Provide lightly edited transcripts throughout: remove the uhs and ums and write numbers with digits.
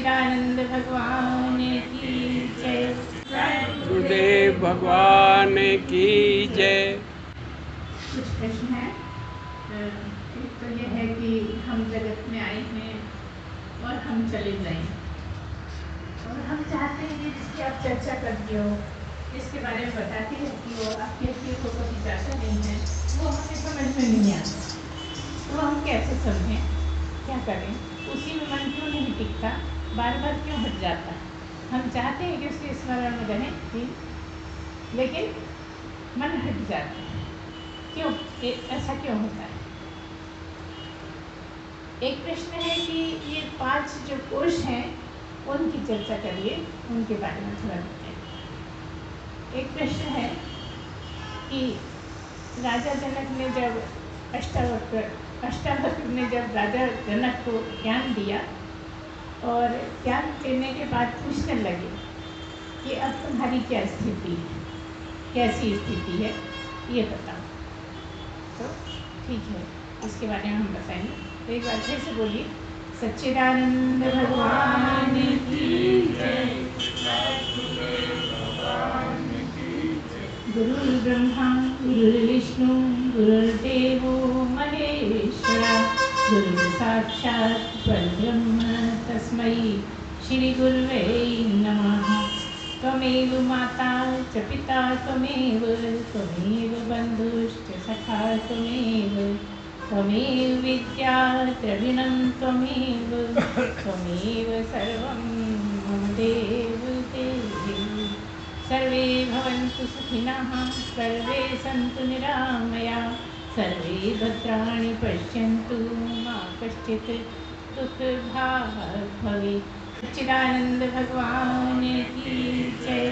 सच्चिदानंद भगवान की जय। गुरुदेव भगवान की जय। कुछ प्रश्न है। एक तो यह है कि हम जगत में आए हैं और हम चले जाएं, और हम चाहते हैं कि जिसकी आप चर्चा करती हो, जिसके बारे में बताती रहती हो, आपकी हकीकत को कभी जाता नहीं है, वो हमें समझ में नहीं आता। तो हम कैसे समझें, क्या करें? उसी में मन क्यों नहीं टिकता, बार बार क्यों हट जाता है? हम चाहते हैं कि उसके स्मरण में रहें ठीक, लेकिन मन हट जाता है। क्यों? ऐसा क्यों होता है? एक प्रश्न है कि ये 5 जो कोश हैं उनकी चर्चा करिए, उनके बारे में थोड़ा बताइए। एक प्रश्न है कि राजा जनक ने जब अष्टावक्र ने जब राजा जनक को ज्ञान दिया, और ज्ञान देने के बाद पूछने लगे कि अब तुम्हारी क्या स्थिति है, कैसी स्थिति है, ये बताओ। तो ठीक है, इसके बारे में हम बताएंगे। एक बार फिर से बोलिए, सच्चिदानंद भगवान की जय। गुरु ब्रह्मा गुरुर्विष्णु गुरुर्देवो महेश्वरा, गुरु साक्षात् परब्रह्म तस्मै श्री गुरुवे नमः। त्वमेव माता च पिता त्वमेव, त्वमेव बन्धुश्च सखा त्वमेव, त्वमेव विद्या द्रविणं त्वमेव, त्वमेव सर्वं मम देव देव। सर्वे भवन्तु सुखिनः, सर्वे सन्तु निरामयाः, सर्वे भद्राणि पश्यन्तु मा कश्चित् दुःखभाग् भवेत्। सच्चिदानंद भगवान की जय।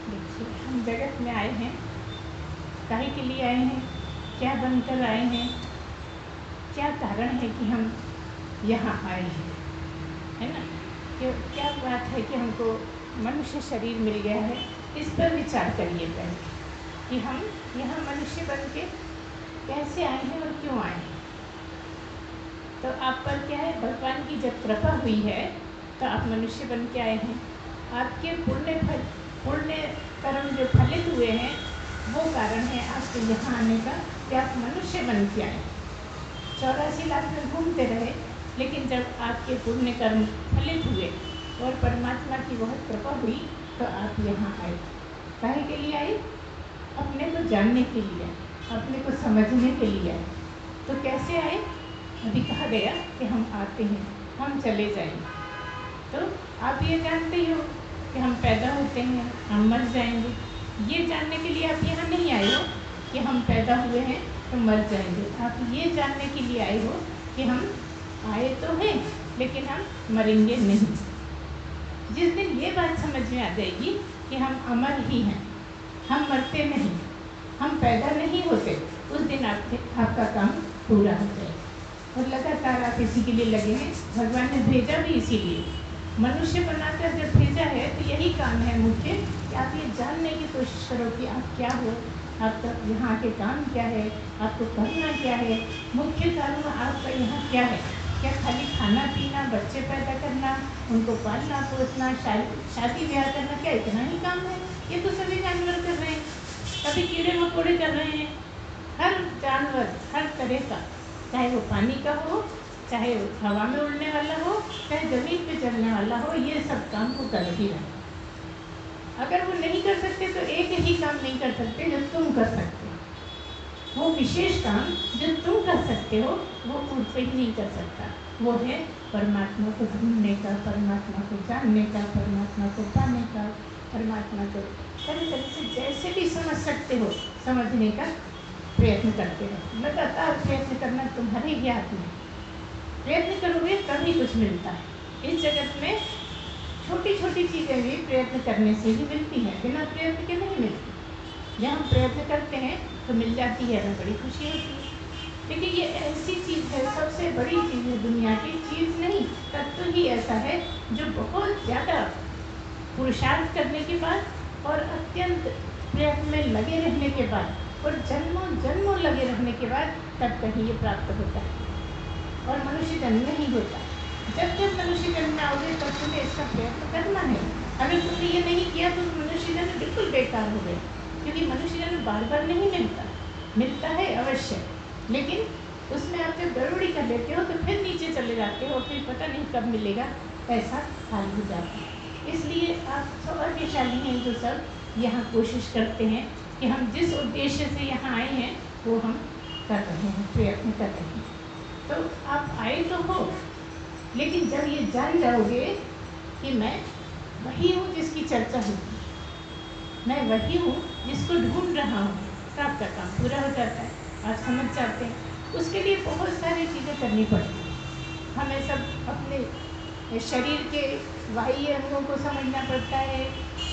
देखिए, हम जगत में आए हैं, काहे के लिए आए हैं, क्या बनकर आए हैं, क्या कारण है कि हम यहाँ आए हैं, है ना? क्या बात है कि हमको मनुष्य शरीर मिल गया है, इस पर विचार करिए पहले कि हम यहाँ मनुष्य बन के कैसे आए हैं और क्यों आए हैं। तो आप पर क्या है, भगवान की जब कृपा हुई है तो आप मनुष्य बन के आए हैं। आपके पुण्य कर्म जो फलित हुए हैं, वो कारण है आपके यहाँ आने का कि आप मनुष्य बन के आए। 84 लाख में घूमते रहे, लेकिन जब आपके पुण्य कर्म फलित हुए और परमात्मा की बहुत कृपा हुई तो आप यहाँ आए। काहे के लिए आए? अपने को जानने के लिए, अपने को समझने के लिए आए। तो कैसे आए? अभी कहा गया कि हम आते हैं, हम चले जाएंगे। तो आप ये जानते ही हो कि हम पैदा होते हैं, हम मर जाएंगे। ये जानने के लिए आप यहाँ नहीं आए हो कि हम पैदा हुए हैं तो मर जाएंगे। आप ये जानने के लिए आए हो कि हम आए तो हैं, लेकिन हम मरेंगे नहीं। जिस दिन ये बात समझ में आ जाएगी कि हम अमर ही हैं, हम मरते नहीं, हम पैदा नहीं होते, उस दिन आपका काम पूरा हो जाएगा। और लगातार आप इसी के लिए लगे हैं। भगवान ने भेजा भी इसीलिए, मनुष्य बनाकर जब भेजा है तो यही काम है मुख्य, कि आप ये जानने की कोशिश करो कि आप क्या हो, आपका यहाँ के काम क्या है, आपको करना क्या है, मुख्य कारण आपका यहाँ क्या है। क्या खाली खाना पीना, बच्चे पैदा करना, उनको पालना पोसना, शादी ब्याह करना, क्या इतना ही काम है? ये तो सभी जानवर कर रहे हैं, कभी कीड़े मकोड़े कर रहे हैं। हर जानवर हर तरह का, चाहे वो पानी का हो, चाहे वो हवा में उड़ने वाला हो, चाहे जमीन पे चलने वाला हो, ये सब काम वो कर ही रहे। अगर वो नहीं कर सकते तो एक ही काम नहीं कर सकते जो तुम कर सकते हो। वो विशेष काम जो तुम कर सकते हो वो कोई नहीं कर सकता। वो है परमात्मा को ढूंढने का, परमात्मा को जानने का, परमात्मा को पाने का, परमात्मा को तरह तरह से जैसे भी समझ सकते हो समझने का प्रयत्न करते रहो। लगातार प्रयत्न करना तुम्हारे ही हाथ में। प्रयत्न करोगे तभी कुछ मिलता है। इस जगत में छोटी छोटी चीज़ें भी प्रयत्न करने से ही मिलती हैं, बिना प्रयत्न के नहीं मिलती। जब हम प्रयत्न करते हैं तो मिल जाती है, हमें बड़ी खुशी होती है। लेकिन ये ऐसी चीज़ है, सबसे बड़ी चीज़ है, दुनिया की चीज़ नहीं, तत्व ही ऐसा है जो बहुत ज़्यादा पुरुषार्थ करने के बाद और अत्यंत प्रयत्न में लगे रहने के बाद और जन्मों जन्मों लगे रहने के बाद तब कहीं ये प्राप्त होता है, और मनुष्य जन्म नहीं होता। जब जब मनुष्य जन्म में आओगे तब तुम्हें इसका प्रयत्न करना है। अगर तुमने ये नहीं किया तो मनुष्य जन्म बिल्कुल बेकार हो गया, क्योंकि मनुष्य जन्म बार बार नहीं मिलता है अवश्य, लेकिन उसमें आप जब गड़बड़ी कर लेते हो तो फिर नीचे चले जाते हो, फिर पता नहीं कब मिलेगा, ऐसा हाल हो जाता है। इसलिए आप सौभाग्यशाली हैं जो सब यहाँ कोशिश करते हैं कि हम जिस उद्देश्य से यहाँ आए हैं वो हम कर रहे हैं, प्रयत्न कर रहे हैं। तो आप आए तो हो, लेकिन जब ये जान जाओगे कि मैं वही हूँ जिसकी चर्चा होती, मैं वही हूँ जिसको ढूंढ रहा हूँ, तो आपका काम पूरा हो जाता है, आप समझ जाते हैं। उसके लिए बहुत सारी चीज़ें करनी पड़ती हैं। हमें सब अपने शरीर के बाह्य अंगों को समझना पड़ता है,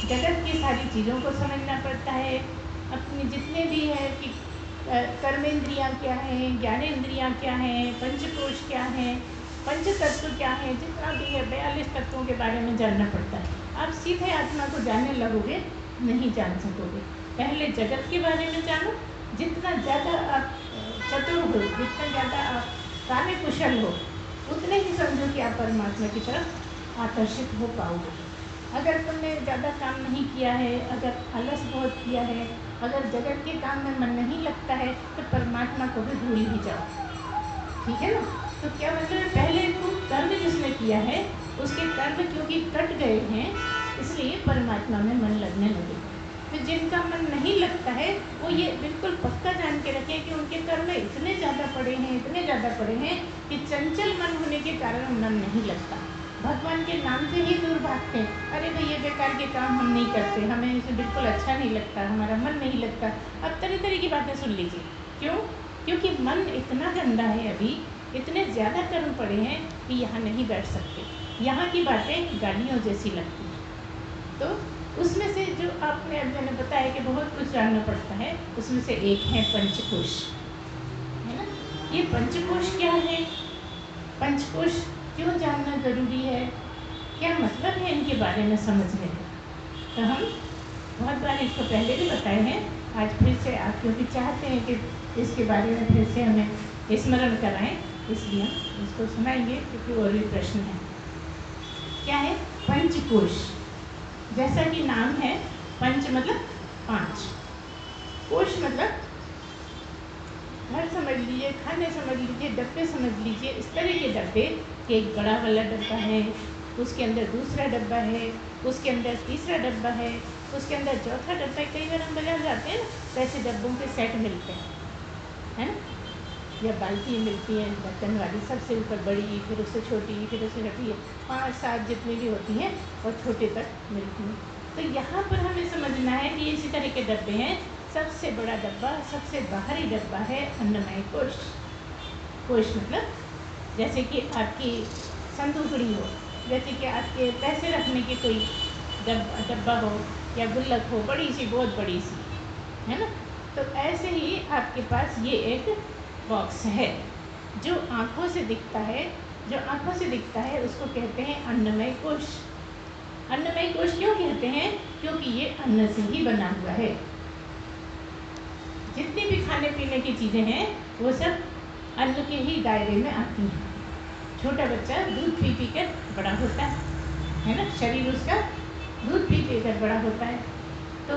जगत की सारी चीज़ों को समझना पड़ता है, अपने जितने भी है कि कर्मेंद्रियाँ क्या हैं, ज्ञानेंद्रियाँ क्या हैं, पंचकोश क्या हैं, पंच तत्व क्या है, जितना भी है 42 तत्वों के बारे में जानना पड़ता है। आप सीधे आत्मा को जानने लगोगे नहीं जान सकोगे। पहले जगत के बारे में जानो, जितना ज़्यादा आप चतुर हो, जितना ज़्यादा आप कार्य कुशल हो, उतने ही समझो कि आप परमात्मा की तरफ आकर्षित हो पाओगे। अगर तुमने ज़्यादा काम नहीं किया है, अगर आलस बहुत किया है, अगर जगत के काम में मन नहीं लगता है, तो परमात्मा को भी भूल ही जाओ, ठीक है ना। तो क्या मतलब है, पहले तो कर्म जिसने किया है उसके कर्म क्योंकि कट गए हैं, इसलिए परमात्मा में मन लगने लगेगा। तो जिनका मन नहीं लगता है वो ये बिल्कुल पक्का जान के रखें कि उनके कर्म इतने ज़्यादा पड़े हैं, इतने ज़्यादा पड़े हैं कि चंचल मन होने के कारण मन नहीं लगता, भगवान के नाम से ही दूर भागते हैं। अरे भाई ये बेकार के काम हम नहीं करते, हमें इसे बिल्कुल अच्छा नहीं लगता, हमारा मन नहीं लगता। अब तरह तरह की बातें सुन लीजिए, क्यों? क्योंकि मन इतना गंदा है, अभी इतने ज़्यादा कर्म पड़े हैं कि यहाँ नहीं बैठ सकते, यहाँ की बातें गालियों जैसी लगती हैं। तो उसमें से जो आपने अब मैंने बताया कि बहुत कुछ जानना पड़ता है, उसमें से एक है पंचकोश, है ना। ये पंचकोश क्या है, पंचकोश क्यों जानना जरूरी है, क्या मतलब है इनके बारे में समझने का। तो हम बहुत बार इसको पहले भी बताए हैं, आज फिर से आप क्योंकि चाहते हैं कि इसके बारे में फिर से हमें स्मरण कराएं, इसलिए हम इसको सुनाएंगे, क्योंकि और भी प्रश्न है। क्या है पंचकोश? जैसा कि नाम है, पंच मतलब 5, कोश मतलब घर समझ लीजिए, खाने समझ लीजिए, डब्बे समझ लीजिए। इस तरह के डब्बे कि एक बड़ा वाला डब्बा है, उसके अंदर दूसरा डब्बा है, उसके अंदर तीसरा डब्बा है, उसके अंदर चौथा डब्बा है। कई बार हम बाजार जाते हैं ना, तो ऐसे डब्बों के सेट मिलते हैं, है ना, या बाल्टी मिलती है ढक्कन वाली, सबसे ऊपर बड़ी, फिर उससे छोटी, फिर उससे छोटी, 5-7 जितनी भी होती हैं और छोटे तक मिलती हैं। तो यहाँ पर हमें समझना है कि इसी तरह के डब्बे हैं। सबसे बड़ा डब्बा, सबसे बाहरी डब्बा है अन्नमय कोश। कोश मतलब जैसे कि आपकी संदूकड़ी हो, जैसे कि आपके पैसे रखने के कोई डब्बा हो या गुल्लक हो, बड़ी सी, बहुत बड़ी सी, है ना। तो ऐसे ही आपके पास ये एक बॉक्स है जो आँखों से दिखता है, जो आँखों से दिखता है उसको कहते हैं अन्नमय कोश। अन्नमय कोश क्यों कहते हैं? क्योंकि ये अन्न से ही बना हुआ है। जितनी भी खाने पीने की चीज़ें हैं वो सब अन्न के ही दायरे में आती हैं। छोटा बच्चा दूध पी पी कर बड़ा होता है ना, शरीर उसका दूध पी पी कर बड़ा होता है। तो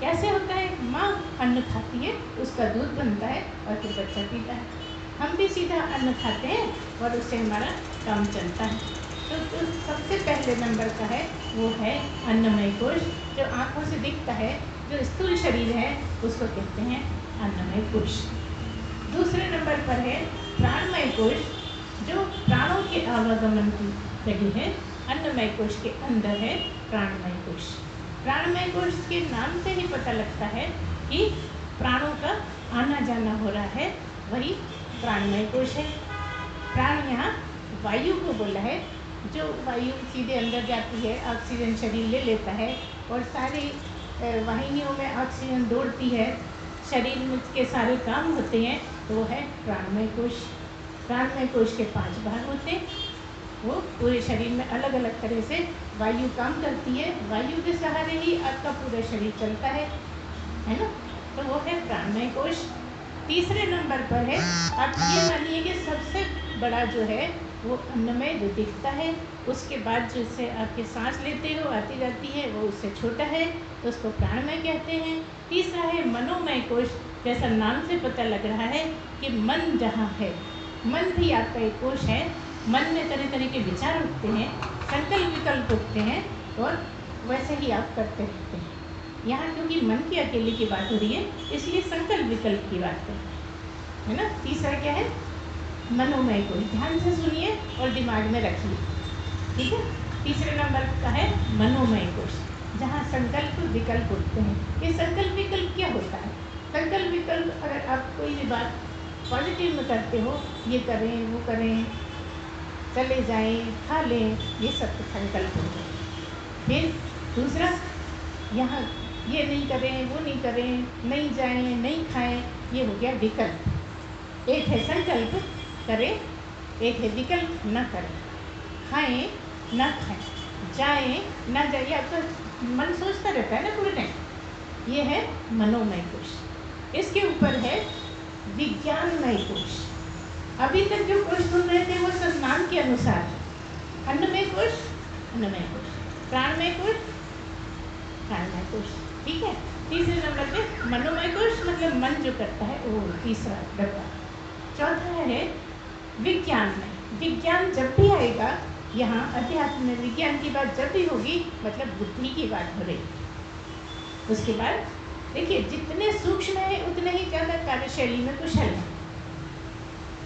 कैसे होता है? माँ अन्न खाती है, उसका दूध बनता है और फिर बच्चा पीता है। हम भी सीधा अन्न खाते हैं और उससे हमारा काम चलता है। तो सबसे पहले नंबर का है वो है अन्नमय कोश, जो आँखों से दिखता है, जो स्थूल शरीर है उसको कहते हैं अन्नमय कोश। दूसरे नंबर पर है प्राणमय कोश, जो प्राणों के आवागमन की जगह है। अन्नमय कोश के अंदर है प्राणमय कोश। प्राणमय कोश के नाम से ही पता लगता है कि प्राणों का आना जाना हो रहा है, वही प्राणमय कोश है। प्राण यहाँ वायु को बोला है, जो वायु सीधे अंदर जाती है, ऑक्सीजन शरीर ले लेता है और सारी वाहिनियों में ऑक्सीजन दौड़ती है, शरीर में के सारे काम होते हैं, तो वो है प्राणमय कोश। प्राणमय कोश के 5 भाग होते हैं, वो पूरे शरीर में अलग अलग तरह से वायु काम करती है। वायु के सहारे ही आपका पूरा शरीर चलता है ना। तो वो है प्राणमय कोश। तीसरे नंबर पर है, आप ये मानिए कि सबसे बड़ा जो है वो अन्नमय जो दिखता है, उसके बाद जिससे आपके सांस लेते हो आती जाती है वो उससे छोटा है, तो उसको प्राणमय कहते हैं। तीसरा है मनोमय कोश, जैसा नाम से पता लग रहा है कि मन जहाँ है, मन भी आपका एक कोश है। मन में तरह तरह के विचार उठते हैं, संकल्प विकल्प उठते हैं और वैसे ही आप करते रहते हैं। यहाँ क्योंकि मन की अकेले की बात हो रही है, इसलिए संकल्प विकल्प की बात है ना। तीसरा क्या है, मनोमय कोश। ध्यान से सुनिए और दिमाग में रखिए, ठीक है। तीसरे नंबर का है मनोमय कोश, जहाँ संकल्प विकल्प उठते हैं। ये संकल्प विकल्प क्या होता है? संकल्प विकल्प, अगर आप कोई भी बात पॉजिटिव में करते हो, ये करें वो करें, चले जाएं, खा लें, ये सब संकल्प होते हैं। फिर दूसरा, यहाँ ये नहीं करें वो नहीं करें, नहीं जाएं नहीं खाएं, ये हो गया विकल्प। एक है संकल्प करें, एक है विकल्प न करें, खाएं न खाएं, जाएं न जाइए। आपका मन सोचता रहता है ना पूरे टाइम, ये है मनोमय कोश। इसके ऊपर है विज्ञानमय कोश। अभी तक जो कोश सुन रहे थे वो सब नाम के अनुसार है। अन्नमय कोश, अन्नमय कोश, प्राणमय कोश, प्राणमय कोश, ठीक है। तीसरे नंबर पे मनोमय कोश, मतलब मन जो करता है वो तीसरा डब्बा। चौथा है विज्ञानमय। विज्ञान जब भी आएगा यहाँ अध्यात्म में, विज्ञान की बात जब भी होगी मतलब बुद्धि की बात हो रही। उसके बाद देखिए, जितने सूक्ष्म है उतने ही ज़्यादा कार्यशैली में कुशल है।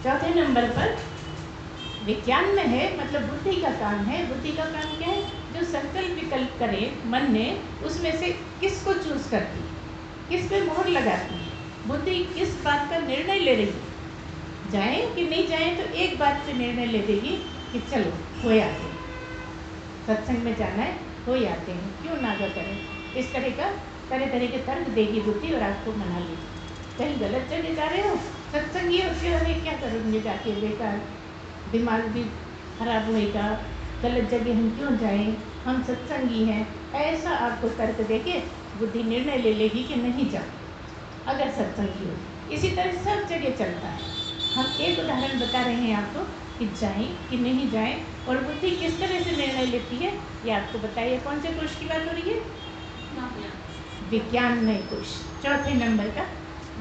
चौथे नंबर पर विज्ञान में है, मतलब बुद्धि का काम है। बुद्धि का काम क्या है? जो संकल्प विकल्प करे मन ने, उसमें से किसको चूज करती है, किस पे मोहर लगाती है, बुद्धि किस बात का निर्णय ले रही है, जाए कि नहीं जाए। तो एक बात पे निर्णय ले देगी कि चलो हो आते हैं, सत्संग में जाना है हो आते हैं, क्यों ना करें। इस तरह का तरह तरह के तर्क देगी बुद्धि और आपको मना लेगी। कहीं गलत जगह जा रहे हो, सत्संग ये उसके अरे क्या करेंगे जाके, बेकार दिमाग भी खराब होएगा, गलत जगह हम क्यों जाएं, हम सत्संगी हैं, ऐसा आपको तर्क देके बुद्धि निर्णय ले लेगी कि नहीं जाओ अगर सत्संगी हो। इसी तरह सब जगह चलता है। हम एक उदाहरण बता रहे हैं आपको कि जाएं कि नहीं जाएं, और बुद्धि किस तरह से निर्णय लेती है ये आपको बताइए। कौन से कोश की बात हो रही है? विज्ञानमय कोश, चौथे नंबर का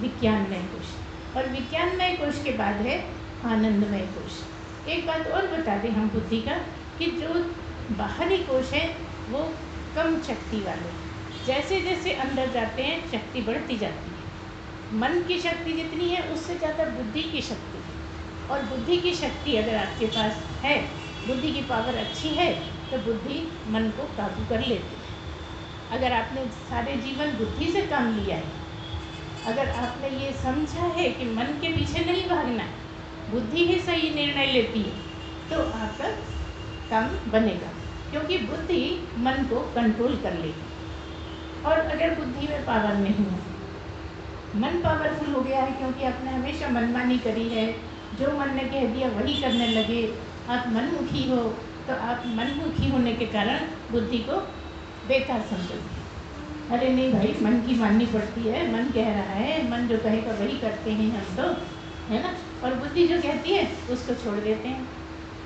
विज्ञानमय कोश। और विज्ञानमय कोश के बाद है आनंदमय कोश। एक बात और बता दें हम बुद्धि का, कि जो बाहरी कोश है वो कम शक्ति वाले, जैसे जैसे अंदर जाते हैं शक्ति बढ़ती जाती है। मन की शक्ति जितनी है उससे ज़्यादा बुद्धि की शक्ति है, और बुद्धि की शक्ति अगर आपके पास है, बुद्धि की पावर अच्छी है, तो बुद्धि मन को काबू कर लेती है। अगर आपने सारे जीवन बुद्धि से काम लिया है, अगर आपने ये समझा है कि मन के पीछे नहीं भागना है, बुद्धि ही सही निर्णय लेती है, तो आपका काम बनेगा, क्योंकि बुद्धि मन को कंट्रोल कर लेगी। और अगर बुद्धि में पावर नहीं है, मन पावरफुल हो गया है क्योंकि आपने हमेशा मनमानी करी है, जो मन ने कह दिया वही करने लगे, आप मनमुखी हो, तो आप मनमुखी होने के कारण बुद्धि को बेकार समझोगे। अरे नहीं भाई, मन की माननी पड़ती है, मन कह रहा है, मन जो कहेगा वही करते हैं हम तो, है ना। और बुद्धि जो कहती है उसको छोड़ देते हैं,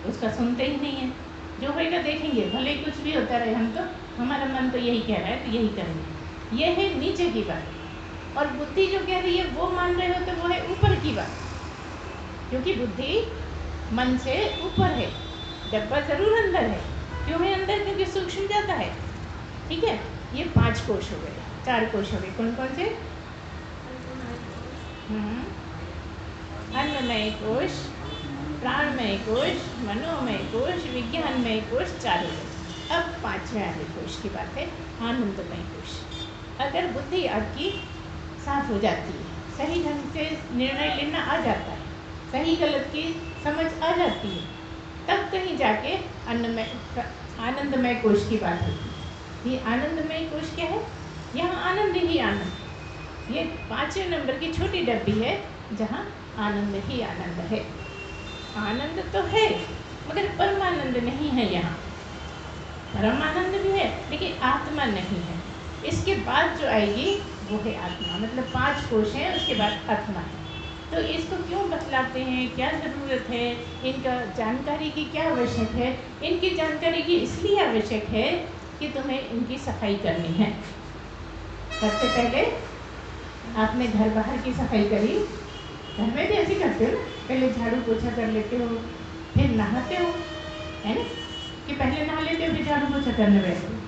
उसका सुनते ही नहीं है। जो होएगा देखेंगे, भले ही कुछ भी होता रहे, हम तो हमारा मन तो यही कह रहा है तो यही करेंगे। ये है नीचे की बात। और बुद्धि जो कह रही है वो मान रहे हो तो वो है ऊपर की बात, क्योंकि बुद्धि मन से ऊपर है, डब्बा जरूर अंदर है। क्यों है अंदर? क्योंकि सूक्ष्म ज़्यादा है, ठीक है। ये 5 कोश हो गए, 4 कोश हो गए। कौन कौन से? अन्नमय कोश, प्राणमय कोश, मनोमय कोश, विज्ञानमय कोश, 4 हो गए। अब 5वें आदि कोश की बात है, आनंदमय कोश। अगर बुद्धि आपकी साफ हो जाती है, सही ढंग से निर्णय लेना आ जाता है, सही गलत की समझ आ जाती है, तब कहीं जाके आनंदमय कोश की बात होती है। ये आनंदमय कोश क्या है? यहाँ आनंद ही आनंद। ये 5वें नंबर की छोटी डब्बी है जहाँ आनंद ही आनंद है। आनंद तो है मगर परमानंद नहीं है। यहाँ परमानंद भी है लेकिन आत्मा नहीं है। इसके बाद जो आएगी वो है आत्मा। मतलब 5 कोश हैं, उसके बाद आत्मा है। तो इसको क्यों बतलाते हैं, क्या ज़रूरत है, इनका जानकारी की क्या आवश्यक है? इनकी जानकारी की इसलिए आवश्यक है कि तुम्हें इनकी सफाई करनी है। सबसे पहले आपने घर बाहर की सफाई करी, घर में भी ऐसे करते हो ना, पहले झाड़ू पोछा कर लेते हो, फिर नहाते हो, है ना? कि पहले नहा लेते हो फिर झाड़ू पोछा करने बैठते हो।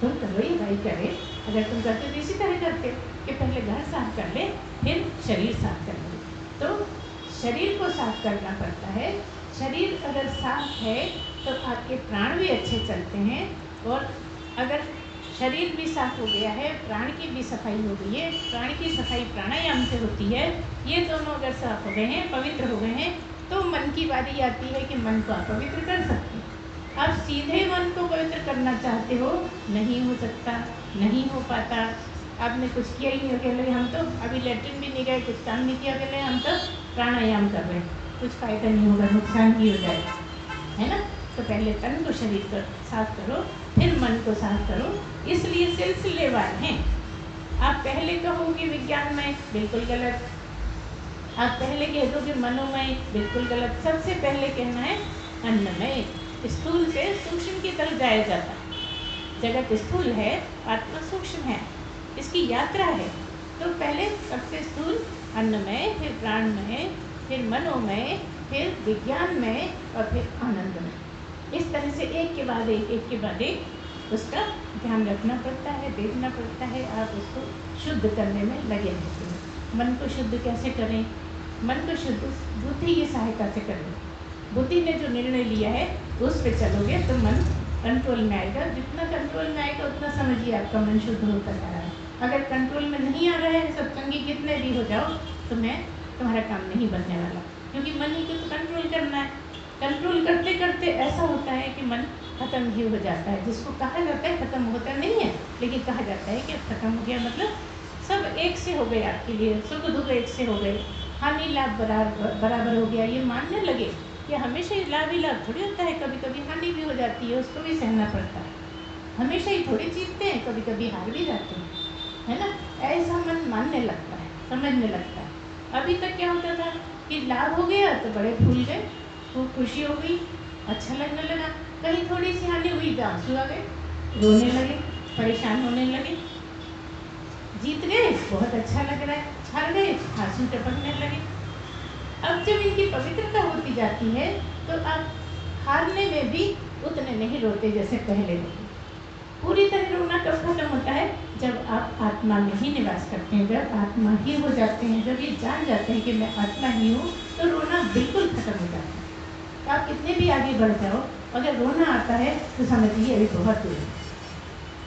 तुम करो या भाई करे, अगर तुम करते तो इसी तरह करते हो कि पहले घर साफ कर ले, फिर शरीर साफ कर ले। तो शरीर को साफ करना पड़ता है। शरीर अगर साफ है तो आपके प्राण भी अच्छे चलते हैं। और अगर शरीर भी साफ हो गया है, प्राण की भी सफाई हो गई है, प्राण की सफाई प्राणायाम से होती है, ये दोनों अगर साफ हो गए हैं, पवित्र हो गए हैं, तो मन की बारी आती है कि मन को आप पवित्र कर सकते हैं। आप सीधे मन को पवित्र करना चाहते हो, नहीं हो सकता, नहीं हो पाता। आपने कुछ किया ही नहीं, अकेले हम तो अभी लेटरिन भी नहीं गए, कुछ काम नहीं किया, अकेले हम तो प्राणायाम कर रहे हैं, कुछ फायदा नहीं होगा, नुकसान ही हो जाएगा, है ना? तो पहले तन को, शरीर को साफ करो, फिर मन को साफ करो। इसलिए सिलसिलेवार हैं। आप पहले कहोगे विज्ञानमय, बिल्कुल गलत। आप पहले कह दोगे मनोमय, बिल्कुल गलत। सबसे पहले कहना है अन्नमय। स्थूल से सूक्ष्म की तरफ जाया जाता है। जगत स्थूल है, आत्मा सूक्ष्म है, इसकी यात्रा है। तो पहले सबसे स्थूल अन्नमय, फिर प्राणमय, फिर मनोमय, फिर विज्ञानमय और फिर आनंदमय। इस तरह से एक के बाद एक के बाद एक उसका ध्यान रखना पड़ता है, देखना पड़ता है। आप उसको शुद्ध करने में लगे रहते हैं। मन को शुद्ध कैसे करें? मन को शुद्ध बुद्धि की सहायता से करें। बुद्धि ने जो निर्णय लिया है उस पे चलोगे तो मन कंट्रोल में आएगा। जितना कंट्रोल में आएगा उतना समझिए आपका मन शुद्ध होता जा रहा है। अगर कंट्रोल में नहीं आ रहा है, सत्संगी कितने भी हो जाओ, तो तुम्हारा काम नहीं बनने वाला, क्योंकि मन ही को तो कंट्रोल करना है। कंट्रोल करते करते ऐसा होता है कि मन खत्म ही हो जाता है। जिसको कहा जाता है खत्म होता नहीं है, लेकिन कहा जाता है कि अब खत्म हो गया, मतलब सब एक से हो गए आपके लिए, सुख दुख एक से हो गए, हानि लाभ बराबर हो गया। ये मानने लगे कि हमेशा ही लाभ थोड़ी होता है, कभी कभी हानि भी हो जाती है, उसको भी सहना पड़ता है। हमेशा ही थोड़ी जीतते हैं, कभी कभी हार भी जाते हैं, है ना? ऐसा मन मानने लगता है, समझने लगता है। अभी तक क्या होता था कि लाभ हो गया तो बड़े फूल गए, खूब खुशी हो गई, अच्छा लगने लगा। कहीं थोड़ी सी हानि हुई तो आंसू आ गए, रोने लगे, परेशान होने लगे। जीत गए, बहुत अच्छा लग रहा है, हार गए, आंसू टपकने लगे। अब जब इनकी पवित्रता होती जाती है तो आप हारने में भी उतने नहीं रोते जैसे पहले रोते। पूरी तरह रोना कब खत्म होता है? जब आप आत्मा में ही निवास करते हैं, जब आत्मा ही हो जाते हैं, जब ये जान जाते हैं कि मैं आत्मा ही हूँ, तो रोना बिल्कुल खत्म हो जाता है। तो आप कितने भी आगे बढ़ जाओ, अगर रोना आता है तो समझिए अभी बहुत दूर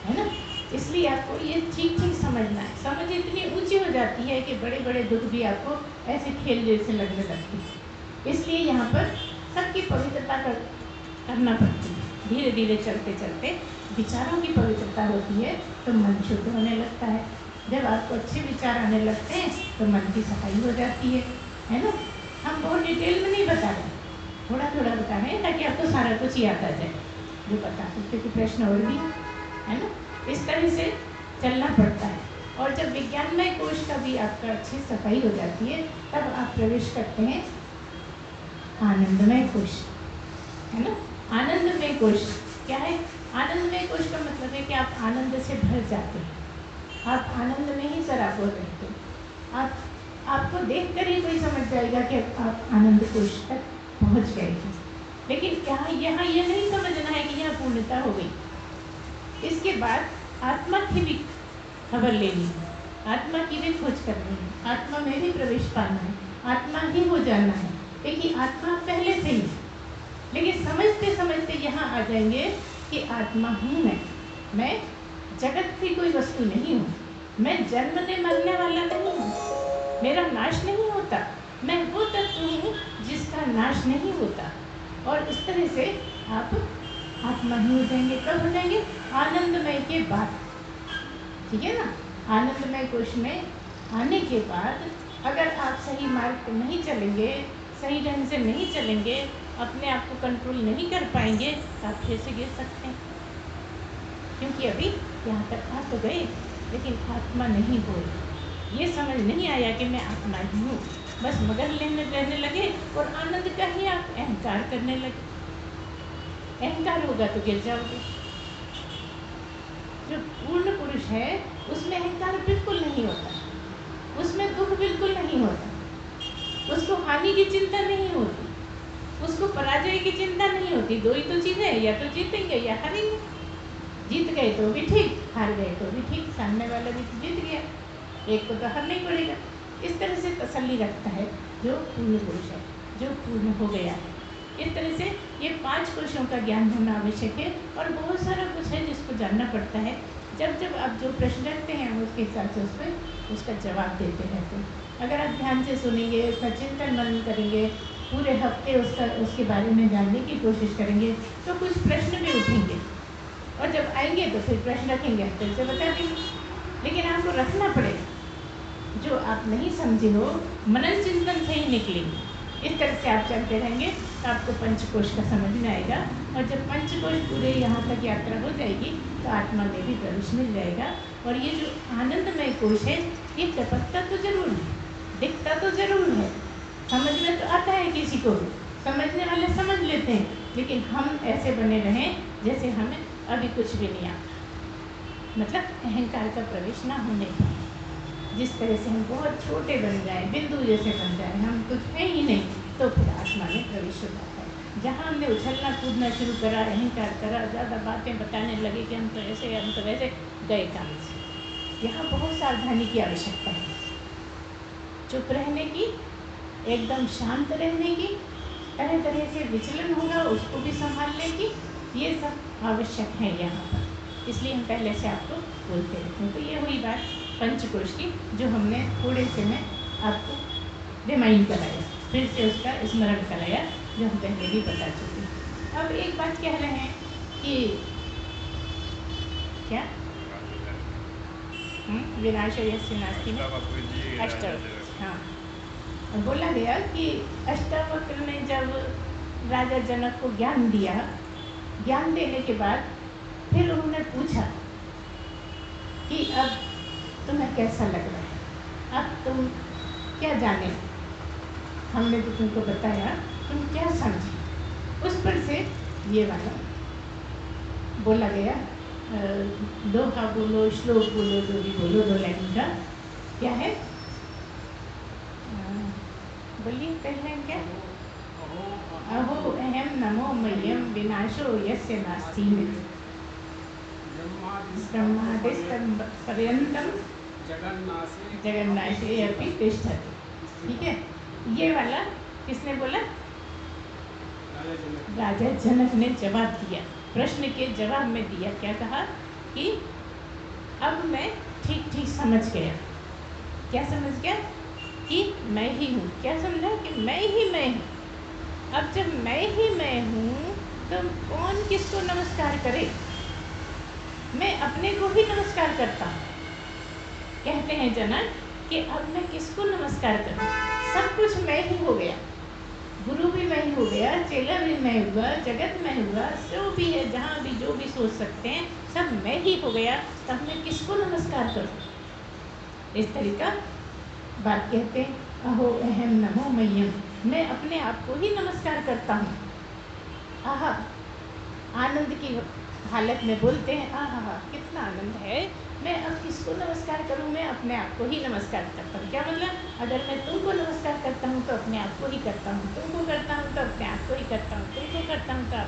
है ना? इसलिए आपको ये ठीक ठीक समझना है। समझ इतनी ऊंची हो जाती है कि बड़े बड़े दुख भी आपको ऐसे खेल जैसे लगने लगते हैं। इसलिए यहाँ पर सबकी पवित्रता करना पड़ती है। धीरे धीरे चलते चलते विचारों की पवित्रता होती है तो मन शुद्ध होने लगता है। जब आपको अच्छे विचार आने लगते हैं तो मन की सफाई हो जाती है ना? हम बहुत डिटेल में नहीं बता रहे, थोड़ा थोड़ा बता रहे हैं ताकि आपको सारा कुछ याद आ जाए, जो बता सकते कि प्रश्न और भी है ना? इस तरह से चलना पड़ता है। और जब विज्ञानमय कोश का भी आपका अच्छी सफाई हो जाती है, तब आप प्रवेश करते हैं आनंदमय कोश, है ना? आनंदमय कोश क्या है? आनंदमय कोश का मतलब है कि आप आनंद से भर जाते हैं, आप आनंद में ही सराबोर रहते हैं। आपको देखकर ही कोई समझ जाएगा कि आप आनंद कोश तक पहुंच गए हैं। लेकिन क्या यहाँ ये नहीं समझना है कि यहाँ पूर्णता हो गई। इसके बाद आत्मा की भी खबर लेनी है, आत्मा की भी खोज करनी है, आत्मा में भी प्रवेश पाना है, आत्मा ही हो जाना है। देखिए आत्मा पहले से ही, लेकिन समझते समझते यहाँ आ जाएंगे कि आत्मा हूँ मैं जगत की कोई वस्तु नहीं हूँ, मैं जन्मने मरने वाला नहीं हूँ, मेरा नाश नहीं होता, मैं वो तत्व हूँ जिसका नाश नहीं होता। और इस तरह से आप आत्मा ही हो जाएंगे। कब हो जाएंगे? आनंदमय के बाद, ठीक है ना? आनंदमय कोश में आने के बाद अगर आप सही मार्ग पर नहीं चलेंगे, सही ढंग से नहीं चलेंगे, अपने आप को कंट्रोल नहीं कर पाएंगे, तो आप फिर से गिर सकते हैं। क्योंकि अभी यहाँ तक आ तो गए, लेकिन आत्मा नहीं बोल। ये समझ नहीं आया कि मैं आत्मा ही हूँ, बस मगन रहने लगे और आनंद का ही आप अहंकार करने लगे। अहंकार होगा तो गिर जाओगे। जो पूर्ण पुरुष है उसमें अहंकार बिल्कुल नहीं होता, उसमें दुख बिल्कुल नहीं होता, उसको हानि की चिंता नहीं होती, उसको पराजय की चिंता नहीं होती। दो ही तो चीज़ें हैं, या तो जीतेंगे या हारेंगे। जीत गए तो भी ठीक, हार गए तो भी ठीक, सामने वाला भी जीत गया, एक को तो हारना ही पड़ेगा। इस तरह से तसल्ली रखता है जो पूर्ण पुरुष है, जो पूर्ण हो गया है। इस तरह से ये 5 पुरुषों का ज्ञान होना आवश्यक है और बहुत सारा कुछ है जिसको जानना पड़ता है। जब जब आप जो प्रश्न रखते हैं उसके हिसाब से उस पर उसका जवाब देते रहते हैं। अगर आप ध्यान से सुनेंगे, उसका चिंतन मनन करेंगे, पूरे हफ्ते उसके बारे में जानने की कोशिश करेंगे तो कुछ प्रश्न भी उठेंगे और जब आएंगे तो फिर प्रश्न रखेंगे, फिर से बता देंगे। लेकिन आपको रखना पड़ेगा, जो आप नहीं समझे हो मनन चिंतन से ही निकलेंगे। इस तरह से आप चलते रहेंगे तो आपको पंचकोश का समझ में आएगा और जब पंचकोश पूरे यहाँ तक यात्रा हो जाएगी तो आत्मा में भी प्रवेश मिल जाएगा। और ये जो आनंदमय कोश है ये टपकता तो जरूर है, दिखता तो जरूर है, समझ में तो आता है किसी को भी, समझने वाले समझ लेते हैं, लेकिन हम ऐसे बने रहें जैसे हमें अभी कुछ भी नहीं आता, मतलब अहंकार का प्रवेश ना होने पाए। जिस तरह से हम बहुत छोटे बन जाए, बिंदु जैसे बन जाए, हम कुछ है ही नहीं, तो फिर आत्मा में प्रवेश हो जाता है। जहाँ हमने उछलना कूदना शुरू करा, अहंकार करा, ज़्यादा बातें बताने लगे कि हम तो ऐसे हम तो वैसे, गए काम से। यहाँ बहुत सावधानी की आवश्यकता है, चुप रहने की, एकदम शांत रहने की, तरह तरह से विचलन होगा उसको भी संभालने की, ये सब आवश्यक है यहाँ पर। इसलिए हम पहले से आपको बोलते रहते हैं। तो ये हुई बात पंचकोश की, जो हमने थोड़े से में आपको रिमाइंड कराया, फिर से उसका स्मरण कराया, जो हम पहले भी बता चुके। अब एक बात कह रहे हैं कि क्या विनाशो यस्य नास्ति में हाँ, बोला गया कि अष्टावक्र ने जब राजा जनक को ज्ञान दिया, ज्ञान देने के बाद फिर उन्होंने पूछा कि अब तुम्हें कैसा लग रहा है, अब तुम क्या जाने, हमने तो तुमको बताया, तुम क्या समझे। उस पर से ये वाला बोला गया, दोहा बोलो, श्लोक बोलो, जो भी बोलो, 2 लाइन का क्या है, बोलिए पहले क्या, अहो अहम नमो मह्यम विनाशो यस्य नास्ति में ब्रह्मादिपर्यंतम जगन्नाथे अपि तिष्ठति। ठीक है, ये वाला किसने बोला, राजा जनक ने जवाब दिया, प्रश्न के जवाब में दिया, क्या कहा कि अब मैं ठीक ठीक समझ गया। क्या समझ गया कि मैं ही हूँ। क्या समझा कि मैं ही मैं हूँ। अब जब मैं ही मैं हूँ तो कौन किसको नमस्कार करे, मैं अपने को ही नमस्कार करता हूँ। कहते हैं जनक कि अब मैं किसको नमस्कार करूँ, सब कुछ मैं ही हो गया, गुरु भी मैं ही हो गया, चेला भी मैं हुआ, जगत में हुआ, जो भी है, जहाँ भी जो भी सोच सकते हैं सब मैं ही हो गया, तब मैं किसको नमस्कार करूँ। इस तरीका बात कहते हैं, अहो अहम नमो मह्यम, मैं अपने आप को ही नमस्कार करता हूँ। आहा, आनंद की हालत में बोलते हैं, आहा कितना आनंद है, मैं अब किसको नमस्कार करूँ, मैं अपने आप को ही नमस्कार करता हूँ। क्या मतलब, अगर मैं तुमको नमस्कार करता हूँ तो अपने आप को ही करता हूँ, तुमको करता हूँ तो अपने आप को ही करता हूँ, तुमको करता हूँ तो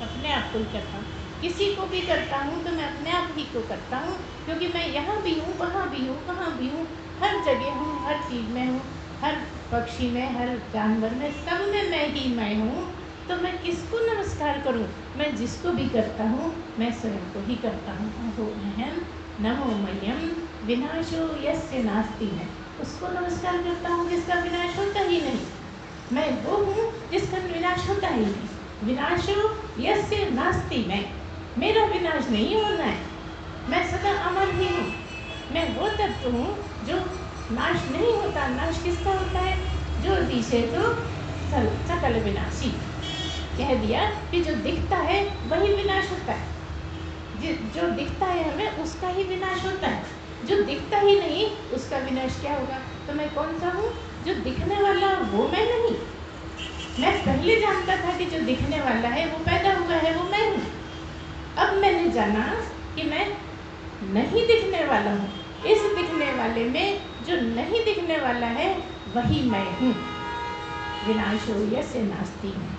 अपने आप को ही करता हूँ, किसी को भी करता हूँ तो मैं अपने आप ही को करता हूँ, क्योंकि मैं यहाँ भी हूँ, वहाँ भी हूँ, कहाँ भी हूँ, हर जगह हूँ, हर चीज़ में हूँ, हर पक्षी में, हर जानवर में, सब में मैं ही मैं हूँ। तो मैं किसको नमस्कार करूं, मैं जिसको भी करता हूँ मैं स्वयं को ही करता हूँ। अहो अहम नमो मह्यम विनाशो यस्य नास्ति में, उसको नमस्कार करता हूँ जिसका विनाश होता ही नहीं। मैं वो हूँ जिसका विनाश होता ही नहीं। विनाशो यस्य नास्ति में, मेरा विनाश नहीं होना है, मैं सदा अमर ही हूँ। मैं वो तत्व हूँ जो नाश नहीं होता। नाश किसका होता है, जो दिशे तो सकल विनाशी। कह दिया कि जो दिखता है वही विनाश होता है, जो दिखता है हमें उसका ही विनाश होता है, जो दिखता ही नहीं उसका विनाश क्या होगा। तो मैं कौन सा हूँ? जो दिखने वाला वो मैं नहीं। मैं पहले जानता था कि जो दिखने वाला है वो पैदा हुआ है वो मैं हूँ। अब मैंने जाना कि मैं नहीं दिखने वाला हूँ। इस दिखने वाले में जो नहीं दिखने वाला है वही मैं हूँ। विनाशो यस्य नास्ति में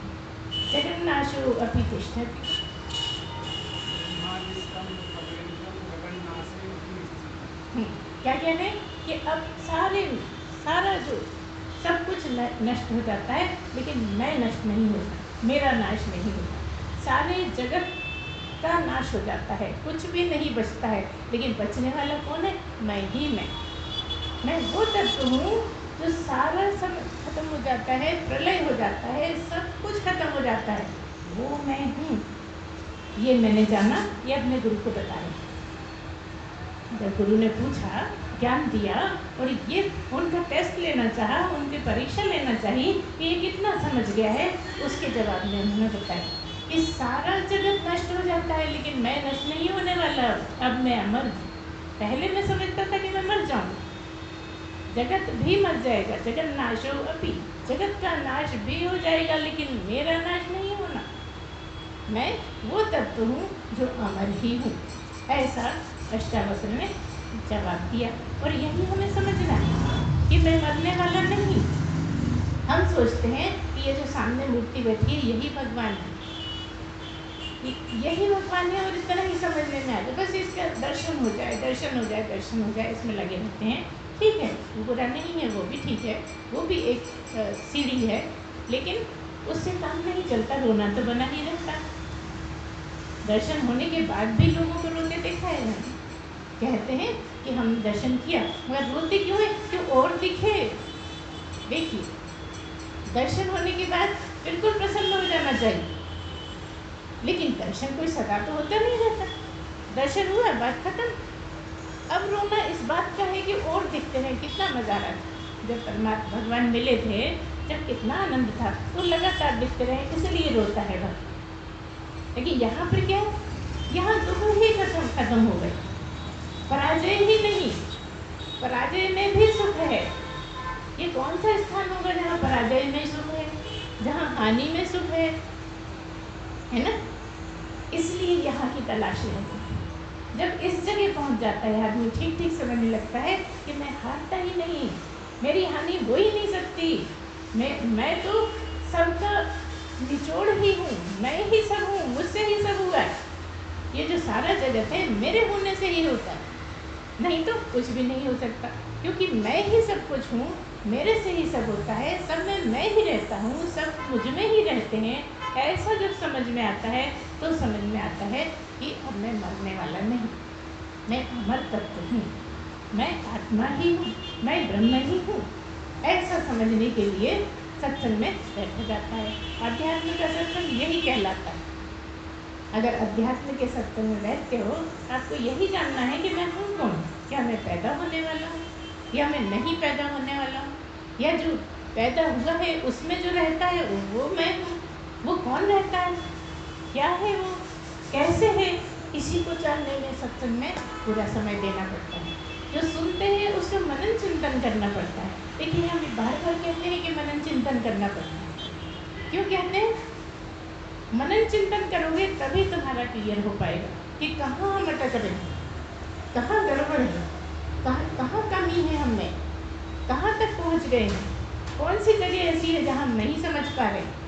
जगन्नाशो अपि तिष्ठति। क्या कहते हैं कि अब सारा जो सब कुछ नष्ट हो जाता है, लेकिन मैं नष्ट नहीं होता, मेरा नाश नहीं होता। सारे जगत का नाश हो जाता है, कुछ भी नहीं बचता है, लेकिन बचने वाला कौन है? मैं ही मैं वो तत्व हूँ जो सारा सब खत्म हो जाता है, प्रलय हो जाता है, सब कुछ खत्म हो जाता है, वो मैं हूँ। ये मैंने जाना, ये अपने गुरु को बताया। जब गुरु ने पूछा, ज्ञान दिया और ये उनका टेस्ट लेना चाहा, उनकी परीक्षा लेना चाहिए कि ये कितना समझ गया है, उसके जवाब में उन्होंने बताया कि सारा जगत नष्ट हो जाता है लेकिन मैं नष्ट नहीं होने वाला। अब मैं अमर हूँ। पहले मैं समझता था कि मैं मर जाऊँ, जगत भी मर जाएगा, जगत नाशो अपि, जगत का नाश भी हो जाएगा लेकिन मेरा नाश नहीं होना। मैं वो तत्व हूँ जो अमर ही हूँ। ऐसा अष्टावक्र ने जवाब दिया। और यही हमें समझना है कि मैं मरने वाला नहीं। हम सोचते हैं कि ये जो सामने मूर्ति बैठी है यही भगवान है, यही भगवान है और इतना ही समझने में आ जाए, बस इसका दर्शन हो जाए, दर्शन हो जाए, दर्शन हो जाए, इसमें लगे रहते हैं। ठीक है, वो बुरा नहीं है, वो भी ठीक है, वो भी एक सीढ़ी है, लेकिन उससे काम नहीं चलता, रोना तो बना ही रहता। दर्शन होने के बाद भी लोगों को रोते देखा है मैंने। कहते हैं कि हम दर्शन किया मगर रोते क्यों है? कि और दिखे। देखिए, दर्शन होने के बाद बिल्कुल प्रसन्न हो जाना चाहिए, लेकिन दर्शन कोई सदा तो होता नहीं रहता। दर्शन हुआ, बात खत्म। अब रोना इस बात का है कि और दिखते हैं, कितना मजा आ रहा था जब परमात्मा भगवान मिले थे, जब कितना आनंद था, तो लगातार दिखते रहे, इसलिए रोता है भक्त। लेकिन यहाँ पर क्या है? यहाँ दुख ही खत्म हो गए, पराजय ही नहीं, पराजय में भी सुख है। ये कौन सा स्थान होगा जहाँ पराजय में सुख है, जहाँ हानि में सुख है ना? इसलिए यहाँ की तलाश रहती है। जब इस जगह पहुँच जाता है आदमी, ठीक ठीक समझने लगता है कि मैं हारता ही नहीं, मेरी हानि हो ही नहीं सकती, मैं तो सबका निचोड़ ही हूँ, मैं ही सब हूँ, मुझसे ही सब हुआ है। ये जो सारा जगत है मेरे होने से ही होता है, नहीं तो कुछ भी नहीं हो सकता, क्योंकि मैं ही सब कुछ हूँ, मेरे से ही सब होता है, सब में मैं ही रहता हूँ, सब मुझ में ही रहते हैं। ऐसा जब समझ में आता है तो समझ में आता है कि अब मैं मरने वाला नहीं, मैं अमर तत्व हूँ, मैं आत्मा ही हूँ, मैं ब्रह्म ही हूँ। ऐसा समझने के लिए सत्संग में बैठा जाता है। आध्यात्म का सत्संग यही कहलाता है। अगर अध्यात्म के सत्संग में बैठते हो, आपको यही जानना है कि मैं हूँ कौन। क्या मैं पैदा होने वाला हूँ या मैं नहीं पैदा होने वाला हूँ, या जो पैदा हुआ है उसमें जो रहता है वो मैं हूँ। वो कौन रहता है, क्या है वो, कैसे है, इसी को जानने में सत्संग में पूरा समय देना पड़ता है। जो सुनते हैं उसको मनन चिंतन करना पड़ता है। देखिए, हम बार बार कहते हैं कि मनन चिंतन करना पड़ता है। क्यों कहते हैं? मनन चिंतन करोगे तभी तुम्हारा क्लियर हो पाएगा कि कहाँ हम अटक रहे हैं, कहाँ गड़बड़ है, कहाँ कमी है, हमें कहाँ तक पहुँच गए हैं, कौन सी जगह ऐसी है जहाँ हम नहीं समझ पा रहे।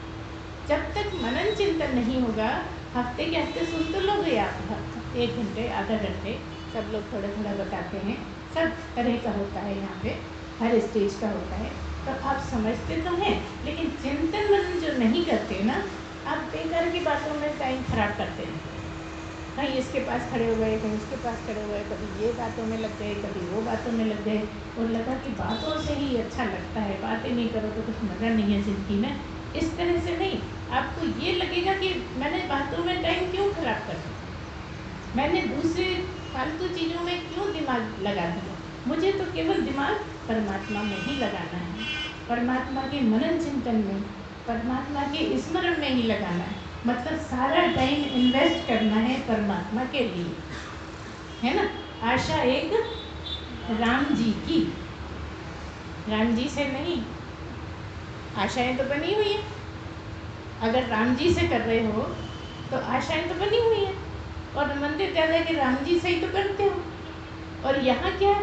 जब तक मनन चिंतन नहीं होगा, हफ्ते के हफ्ते सुन तो लोगे आप, 1 घंटे आधा घंटे, सब लोग थोड़ा थोड़ा बताते हैं, सब तरह का होता है यहाँ पे, हर स्टेज का होता है, तो आप समझते तो हैं, लेकिन चिंतन मनन जो नहीं करते ना, आप बेकार की बातों में टाइम खराब करते हैं। कहीं इसके पास खड़े हो गए, कहीं उसके पास खड़े हो गए, कभी ये बातों में लग गए, कभी वो बातों में लग गए, और लगा कि बातों से ही अच्छा लगता है, बातें नहीं करो तो कुछ मज़ा नहीं है ज़िंदगी में। इस तरह से नहीं, आपको ये लगेगा कि मैंने बातों में टाइम क्यों खराब कर दिया, मैंने दूसरे फालतू चीज़ों में क्यों दिमाग लगा दिया। मुझे तो केवल दिमाग परमात्मा में ही लगाना है, परमात्मा के मनन चिंतन में, परमात्मा के स्मरण में ही लगाना है। मतलब सारा टाइम इन्वेस्ट करना है परमात्मा के लिए, है ना। आशा एक राम जी की, राम जी से नहीं। आशाएं तो बनी हुई हैं, अगर राम जी से कर रहे हो तो आशाएं तो बनी हुई हैं, और मंदिर जा के राम जी से ही तो करते हो। और यहाँ क्या,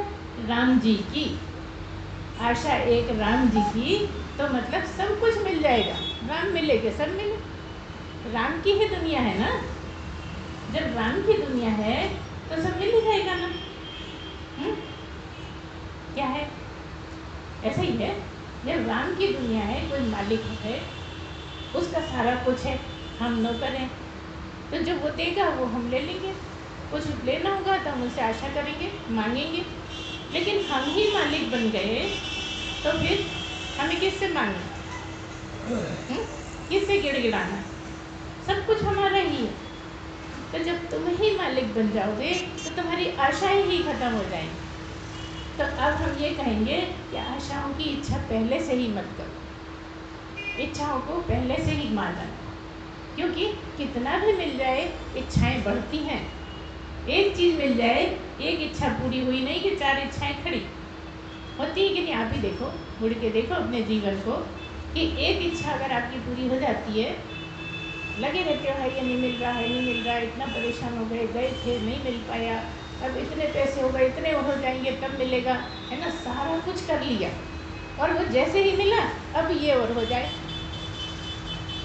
राम जी की आशा एक राम जी की, तो मतलब सब कुछ मिल जाएगा। राम मिलेगा, सब मिले, राम की ही दुनिया है ना। जब राम की दुनिया है तो सब मिल ही जाएगा ना। क्या है, ऐसा ही है। जब राम की दुनिया है, कोई मालिक है, उसका सारा कुछ है, हम नौकर हैं, तो जो वो देगा वो हम ले लेंगे। कुछ लेना होगा तो हम उससे आशा करेंगे, मांगेंगे। लेकिन हम ही मालिक बन गए तो फिर हमें किससे मांगे, किससे गिड़गिड़ाना, सब कुछ हमारा ही है। तो जब तुम ही मालिक बन जाओगे तो तुम्हारी आशाएं ही खत्म हो जाएंगी। तो अब हम ये कहेंगे कि आशाओं की इच्छा पहले से ही मत करो, इच्छाओं को पहले से ही माना, क्योंकि कितना भी मिल जाए इच्छाएं बढ़ती हैं। एक चीज़ मिल जाए, एक इच्छा पूरी हुई नहीं कि 4 इच्छाएं खड़ी होती है कि नहीं। आप ही देखो, मुड़ के देखो अपने जीवन को, कि एक इच्छा अगर आपकी पूरी हो जाती है, लगे रहते हो, है ये नहीं मिल रहा है, नहीं मिल रहा है, इतना परेशान हो गए, गए थे नहीं मिल पाया, अब इतने पैसे हो गए, इतने हो जाएंगे तब मिलेगा, है ना। सारा कुछ कर लिया और वो जैसे ही मिला अब ये और हो जाए।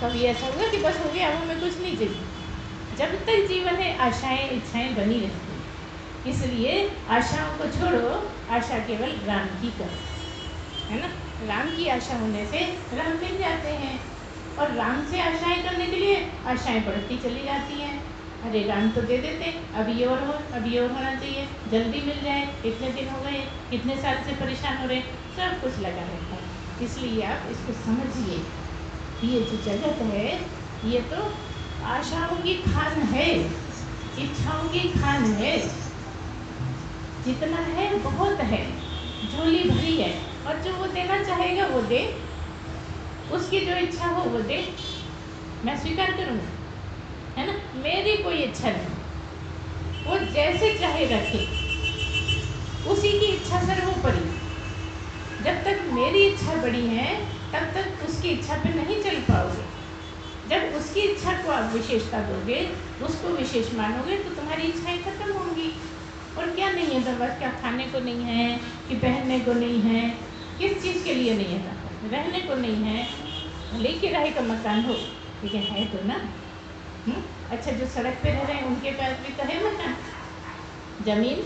कभी ऐसा होगा कि बस हो गया, अब हमें कुछ नहीं चाहिए। जब तक जीवन है आशाएं इच्छाएं बनी रहती हैं। इसलिए आशाओं को छोड़ो, आशा केवल राम की करो, है ना। राम की आशा होने से राम मिल जाते हैं, और राम से आशाएं करने के लिए आशाएं बढ़ती चली जाती हैं। अरे राम तो दे देते, अब ये और हो, अब ये और होना चाहिए, जल्दी मिल जाए, इतने दिन हो गए, कितने साल से परेशान हो रहे, सब कुछ लगा रहता है। इसलिए आप इसको समझिए, ये जो जगत है ये तो आशाओं की खान है, इच्छाओं की खान है। जितना है बहुत है, झोली भरी है, और जो वो देना चाहेगा वो दे, उसकी जो इच्छा हो वो दे, मैं स्वीकार करूँगी, है ना। मेरी कोई इच्छा नहीं, वो जैसे चाहे रखे, उसी की इच्छा सर्वोपरि। जब तक मेरी इच्छा बड़ी है तब तक उसकी इच्छा पे नहीं चल पाओगे। जब उसकी इच्छा को आप विशेषता दोगे, उसको विशेष मानोगे, तो तुम्हारी इच्छाएं खत्म होंगी। और क्या नहीं है दरबार, क्या खाने को नहीं है, कि पहनने को नहीं है, किस चीज़ के लिए नहीं है, रहने को नहीं है, भले किराए का मकान हो लेकिन है तो ना। अच्छा, जो सड़क पे रह रहे हैं उनके पास भी तो है मकान, जमीन,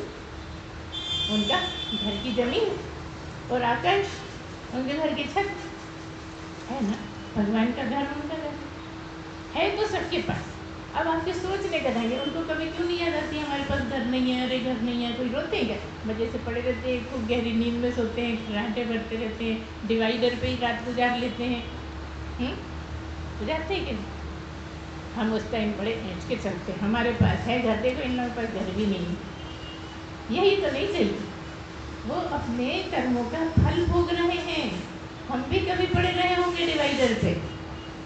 उनका घर की जमीन, और आकाश उनके घर की छत, है ना। भगवान का घर उनका घर है तो सबके पास। अब आपके सोचने का ढंग है, उनको कभी क्यों नहीं याद आती हमारे पास घर नहीं है, अरे घर नहीं है। कोई रोते हैं क्या, मजे से पड़े रहते हैं, खूब गहरी नींद में सोते हैं, घराटे भरते रहते हैं, डिवाइडर पे ही रात गुजार लेते हैं, गुजारते हैं कि नहीं। हम उस टाइम बड़े ऐंठ के चलते हैं, हमारे पास है घर, देखो इन लोगों के पास घर भी नहीं है। यही तो नहीं चाहिए, वो अपने कर्मों का फल भोग रहे हैं। हम भी कभी पड़े रहे होंगे डिवाइडर पे,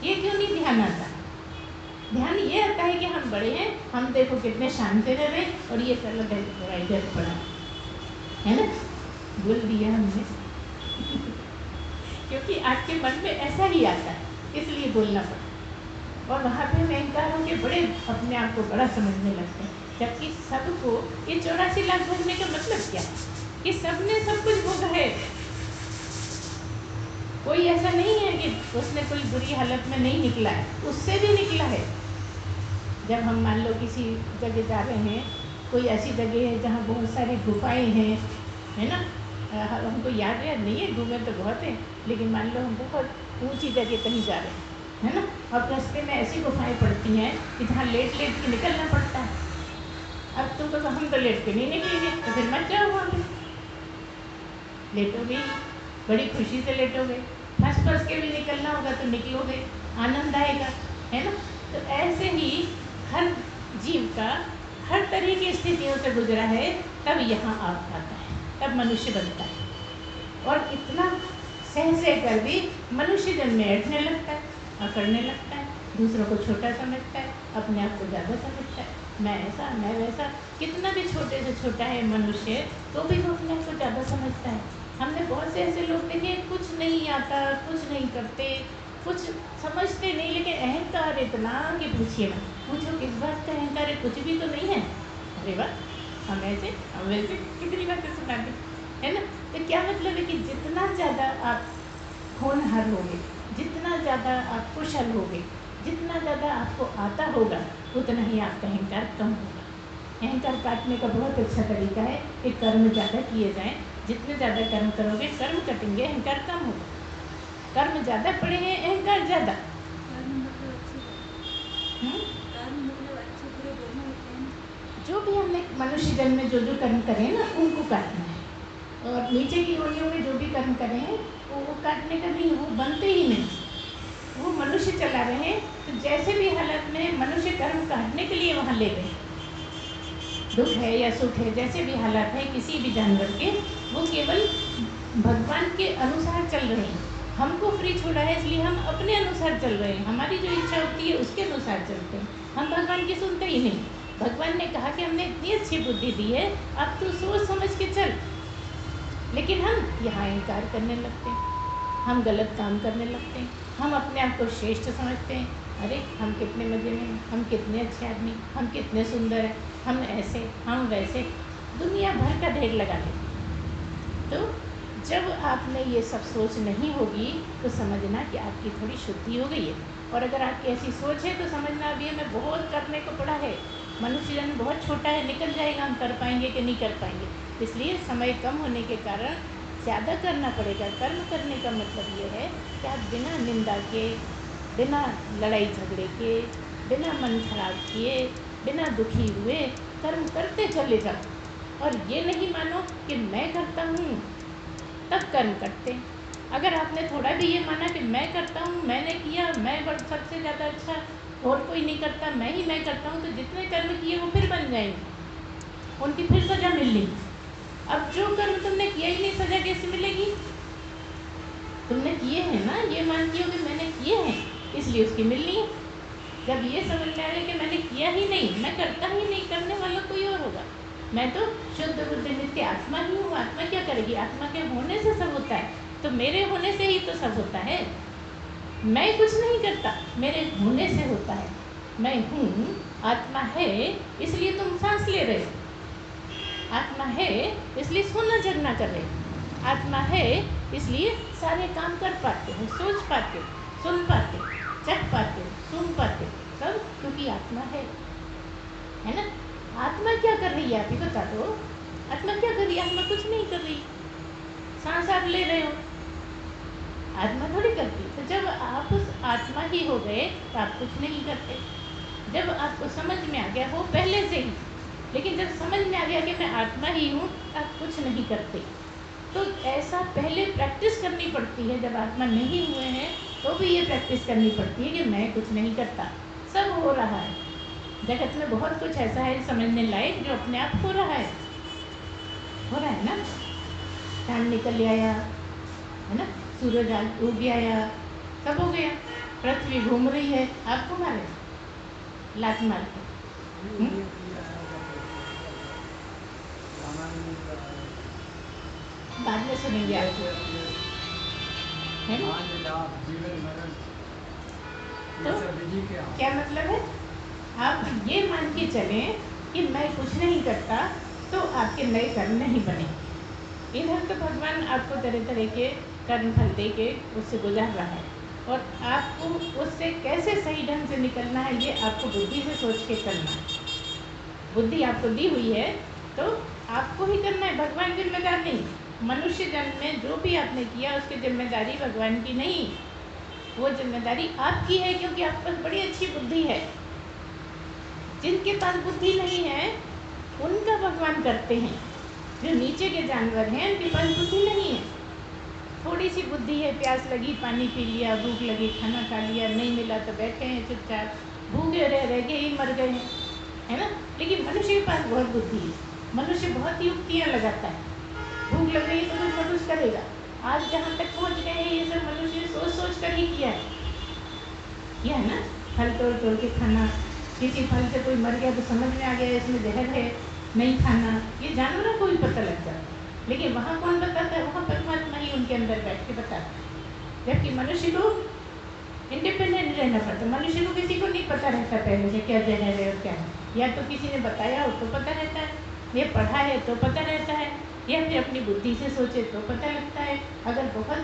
ये क्यों नहीं ध्यान आता। ध्यान ये आता है कि हम बड़े हैं, हम देखो कितने शान से रह रहे, और ये चलो डिवाइडर पड़ा है ना, भूल दिया हमने क्योंकि आपके मन में ऐसा ही आता है, इसलिए बोलना पड़ा। और वहाँ पे हम अहंकार होकर बड़े अपने आप को बड़ा समझने लगते हैं, जबकि सबको ये 84 लाख भोगने का मतलब क्या है, कि सबने सब कुछ भोगा है। कोई ऐसा नहीं है कि उसने कोई बुरी हालत में नहीं निकला है, उससे भी निकला है। जब हम मान लो किसी जगह जा रहे हैं, कोई ऐसी जगह है जहाँ बहुत सारी गुफाएं हैं, है ना, हमको याद नहीं है, घूमे तो बहुत है, लेकिन मान लो हम बहुत ऊंची जगह कहीं जा रहे हैं, है ना, और रास्ते में ऐसी गुफाएं पड़ती हैं कि जहाँ लेट लेट के निकलना पड़ता है। अब तुमको तो हम तो लेट के नहीं निकलेंगे, तो फिर मत जाओ वहाँ पे, लेटोगे, बड़ी खुशी से लेटोगे, फंस के भी निकलना होगा तो निकलोगे, आनंद आएगा, है ना। तो ऐसे ही हर जीव का हर तरह की स्थितियों से गुजरा है, तब यहाँ आ पाता है, तब मनुष्य बनता है। और इतना सह कर भी मनुष्य जन्म में ऐठने लगता है, अकड़ने लगता है, दूसरों को छोटा समझता है, अपने आप को ज़्यादा समझता है, मैं ऐसा मैं वैसा। कितना भी छोटे से छोटा है मनुष्य तो भी वो अपने आप को ज़्यादा समझता है। हमने बहुत से ऐसे लोग देखे, कुछ नहीं आता, कुछ नहीं करते, कुछ समझते नहीं, लेकिन अहंकार इतना कि पूछिए मत। पूछो किस बात का अहंकार है, कुछ भी तो नहीं है। अरे वाह, हम ऐसे हम वैसे, कितनी बातें सुना दी, है ना। तो क्या मतलब है कि जितना ज़्यादा आप होनहार होगे, जितना ज़्यादा आप कुशल होगे, जितना ज़्यादा आपको आता होगा, उतना ही आपका अहंकार कम होगा। अहंकार काटने का बहुत अच्छा तरीका है कि कर्म ज़्यादा किए जाएं। जितने ज़्यादा कर्म करोगे, कर्म कटेंगे, अहंकार कम होगा। कर्म ज़्यादा पड़े हैं, अहंकार ज़्यादा। जो भी हमने मनुष्य जन्म में जो जो कर्म करे ना, उनको काटना है। और नीचे की योनियों में जो भी कर्म करे हैं वो काटने का नहीं, वो बनते ही नहीं। वो मनुष्य चला रहे हैं, तो जैसे भी हालत में मनुष्य कर्म काटने के लिए वहाँ ले गए। दुख है या सुख है, जैसे भी हालात है किसी भी जानवर के, वो केवल भगवान के अनुसार चल रहे हैं। हमको फ्री छोड़ा है, इसलिए हम अपने अनुसार चल रहे हैं। हमारी जो इच्छा होती है उसके अनुसार चलते हैं, हम भगवान की सुनते ही नहीं। भगवान ने कहा कि हमने इतनी अच्छी बुद्धि दी है, अब तू सोच समझ के चल। लेकिन हम यहाँ इनकार करने लगते हैं, हम गलत काम करने लगते हैं, हम अपने आप को श्रेष्ठ समझते हैं। अरे हम कितने मज़े में हैं, हम कितने अच्छे आदमी, हम कितने सुंदर हैं, हम ऐसे हम वैसे, दुनिया भर का ढेर लगा लेते हैं। तो जब आप में ये सब सोच नहीं होगी तो समझना कि आपकी थोड़ी शुद्धि हो गई है। और अगर आपकी ऐसी सोच है तो समझना अभी हमें बहुत करने को पड़ा है। मनुष्य जन्म बहुत छोटा है, निकल जाएगा, हम कर पाएंगे कि नहीं कर पाएंगे। इसलिए समय कम होने के कारण ज़्यादा करना पड़ेगा। कर्म करने का मतलब ये है कि आप बिना निंदा के, बिना लड़ाई झगड़े के, बिना मन खराब किए, बिना दुखी हुए कर्म करते चले जाओ। और ये नहीं मानो कि मैं करता हूँ तब कर्म करते हैं। अगर आपने थोड़ा भी ये माना कि मैं करता हूँ, मैंने किया, मैं सबसे ज़्यादा अच्छा, और कोई नहीं करता, मैं करता हूँ, तो जितने कर्म किए वो फिर बन जाएंगे, उनकी फिर सज़ा मिलनी। अब जो कर्म तुमने किया ही नहीं, सज़ा कैसे मिलेगी? तुमने किए हैं ना, ये मानती हो कि मैंने किए हैं, इसलिए उसकी मिलनी है। जब ये समझ में आएगा कि मैंने किया ही नहीं, मैं करता ही नहीं, करने वाला कोई और होगा, मैं तो शुद्ध बुद्ध नित्य आत्मा ही हूँ। आत्मा क्या करेगी? आत्मा के होने से सब होता है, तो मेरे होने से ही तो सब होता है। मैं कुछ नहीं करता, मेरे होने से होता है। मैं हूँ, आत्मा है, इसलिए तुम सांस ले रहे हो। आत्मा है इसलिए सोना जगना कर रहे हो। आत्मा है इसलिए सारे काम कर पाते हो, सोच पाते हो, सुन पाते हो, चख पाते हो, सूंघ पाते हो, सब क्योंकि आत्मा है ना। आत्मा क्या कर रही है आप ही बता दो। आत्मा क्या कर रही है? आत्मा कुछ नहीं कर रही, सांस आप ले रहे हो, आत्मा थोड़ी करती। तो जब आप उस आत्मा ही हो गए तो आप कुछ नहीं करते। जब आपको समझ में आ गया, वो पहले से ही, लेकिन जब समझ में आ गया कि मैं आत्मा ही हूँ, आप कुछ नहीं करते। तो ऐसा पहले प्रैक्टिस करनी पड़ती है। जब आत्मा नहीं हुए हैं तो भी ये प्रैक्टिस करनी पड़ती है कि मैं कुछ नहीं करता, सब हो रहा है। जगत में बहुत कुछ ऐसा है समझने लायक जो अपने आप हो रहा है, हो रहा है ना। चांद निकल आया, है ना, सूरज आज उग आया, सब हो गया। पृथ्वी घूम रही है, आप घुमा रहे लात मार के। बाद में सुनेंगे आपको, है ना। तो क्या मतलब है? आप ये मान के चलें कि मैं कुछ नहीं करता तो आपके नए कर्म नहीं बने। इधर तो भगवान आपको तरह तरह के कर्म फल दे के उससे गुजार रहा है, और आपको उससे कैसे सही ढंग से निकलना है ये आपको बुद्धि से सोच के करना है। बुद्धि आपको दी हुई है तो आपको ही करना है, भगवान जिम्मेदार नहीं। मनुष्य जन्म में जो भी आपने किया उसकी जिम्मेदारी भगवान की नहीं, वो जिम्मेदारी आपकी है, क्योंकि आपके पास बड़ी अच्छी बुद्धि है। जिनके पास बुद्धि नहीं है उनका भगवान करते हैं। जो नीचे के जानवर हैं उनके पास बुद्धि नहीं है, थोड़ी सी बुद्धि है, प्यास लगी पानी पी लिया, भूख लगी खाना खा लिया, नहीं मिला तो बैठे हैं चुपचाप, भूखे रह के ही मर गए हैं, है ना। लेकिन मनुष्य के पास बहुत बुद्धि है, मनुष्य बहुत युक्तियाँ लगाता है। भूख लग रही है तो कुछ मनुष्य करेगा। आज जहाँ तक पहुँच गए हैं ये सब मनुष्य सोच सोच कर ही किया है ना। फल तोड़ तोड़ के खाना, किसी फल से कोई मर गया तो समझ में आ गया इसमें जहर है, नहीं खाना, ये जानवरों को भी पता लग जाता है। लेकिन वहाँ कौन बताता है? वहाँ परमात्मा ही उनके अंदर बैठ के बताता है। जबकि मनुष्य को इंडिपेंडेंट रहना पड़ता है। मनुष्य को किसी को नहीं पता रहता पहले से क्या जहर है और क्या है। या तो किसी ने बताया हो तो पता रहता है, या पढ़ा है तो पता रहता है, या फिर अपनी बुद्धि से सोचे तो पता लगता है। अगर बहुत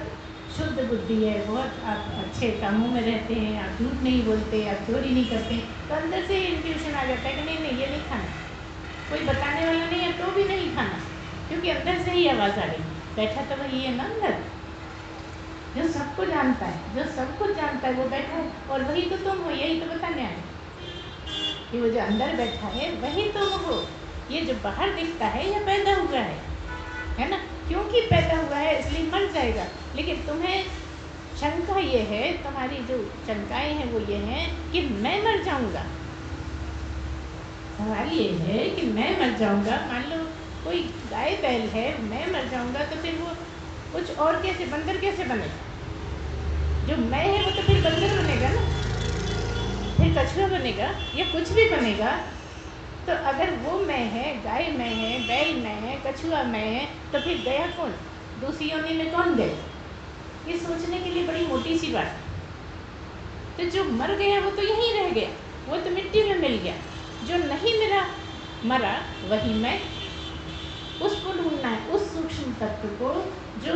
शुद्ध बुद्धि है, बहुत आप अच्छे कामों में रहते हैं, आप झूठ नहीं बोलते, आप चोरी नहीं करते, तो अंदर से ही इंट्यूशन आ जाता है कि नहीं नहीं ये नहीं खाना, कोई बताने वाला नहीं है तो भी नहीं खाना, क्योंकि अंदर से ही आवाज़ आ रही। बैठा तो वही है ना अंदर, जो सबको जानता है, जो सब कुछ जानता है वो बैठा है, और वही तो तुम हो। यही तो बताने आए कि वो जो अंदर बैठा है वही तुम हो। ये जो बाहर दिखता है ये पैदा हुआ है ना, क्योंकि पैदा हुआ है इसलिए मर जाएगा। लेकिन तुम्हें शंका ये है, तुम्हारी जो शंकाएं हैं वो ये हैं कि मैं मर जाऊंगा। सवाल ये है कि मैं मर जाऊंगा, मान लो कोई गाय बैल है, मैं मर जाऊंगा तो फिर वो कुछ और कैसे, बंदर कैसे बनेगा? जो मैं है वो तो फिर बंदर बनेगा ना, फिर कछुआ बनेगा या कुछ भी बनेगा। तो अगर वो मैं है, गाय मैं है, बैल मैं है, कछुआ मैं है, तो फिर गया कौन? दूसरी योनि में कौन गया? ये सोचने के लिए बड़ी मोटी सी बात। तो जो मर गया वो तो यहीं रह गया, वो तो मिट्टी में मिल गया। जो नहीं मरा वही मैं, उसको ढूंढना है, उस सूक्ष्म तत्व को जो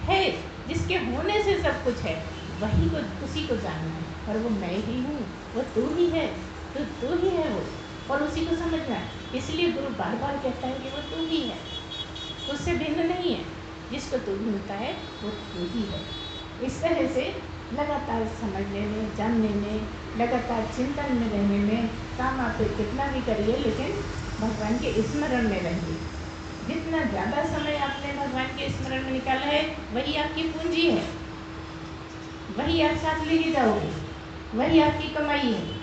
है, जिसके होने से सब कुछ है, वही को, उसी को जानना है। और वो मैं ही हूँ, वो तू ही है, तो तू ही है वो, और उसी को समझना है। इसलिए गुरु बार बार कहता है कि वो तू ही है, उससे भिन्न नहीं है। जिसको तू ढूंढता है वो तू ही है। इस तरह से लगातार समझने में, जानने में, लगातार चिंतन में रहने में, काम आप कितना भी करिए लेकिन भगवान के स्मरण में रहिए। जितना ज़्यादा समय आपने भगवान के स्मरण में निकाला है वही आपकी पूंजी है, वही आप साथ लेके जाओगे, वही आपकी कमाई है।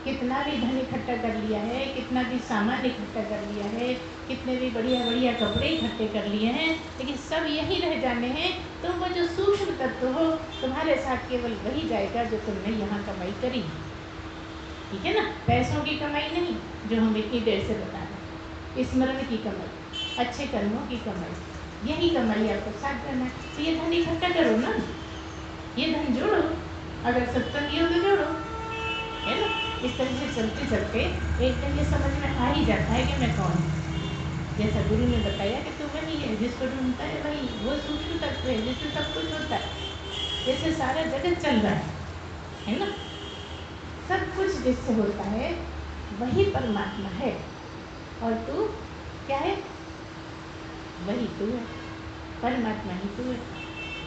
कितना भी धन इकट्ठा कर लिया है, कितना भी सामान इकट्ठा कर लिया है, कितने भी बढ़िया बढ़िया कपड़े इकट्ठे कर लिए हैं, लेकिन सब यही रह जाने हैं। तुम वो जो सूक्ष्म तत्व हो, तुम्हारे साथ केवल वही जाएगा जो तुमने यहाँ कमाई करी, ठीक है ना? पैसों की कमाई नहीं, जो हम इतनी देर से बता रहे, स्मरण की कमाई, अच्छे कर्मों की कमाई, यही कमाई आपको साथ करना है। तो ये धन इकट्ठा करो ना, ये धन जोड़ो, अगर सत्संगी हो तो जोड़ो, है ना? इस तरह से चलते चलते एक दिन ये समझ में आ ही जाता है कि मैं कौन हूँ। जैसा गुरु ने बताया कि तू वही है, जिसको ढूंढता है वही, वो सूक्ष्म तत्व है जिससे सब कुछ होता है, जैसे सारा जगत चल रहा है ना? सब कुछ जिससे होता है वही परमात्मा है, और तू क्या है? वही तू है, परमात्मा ही तू है,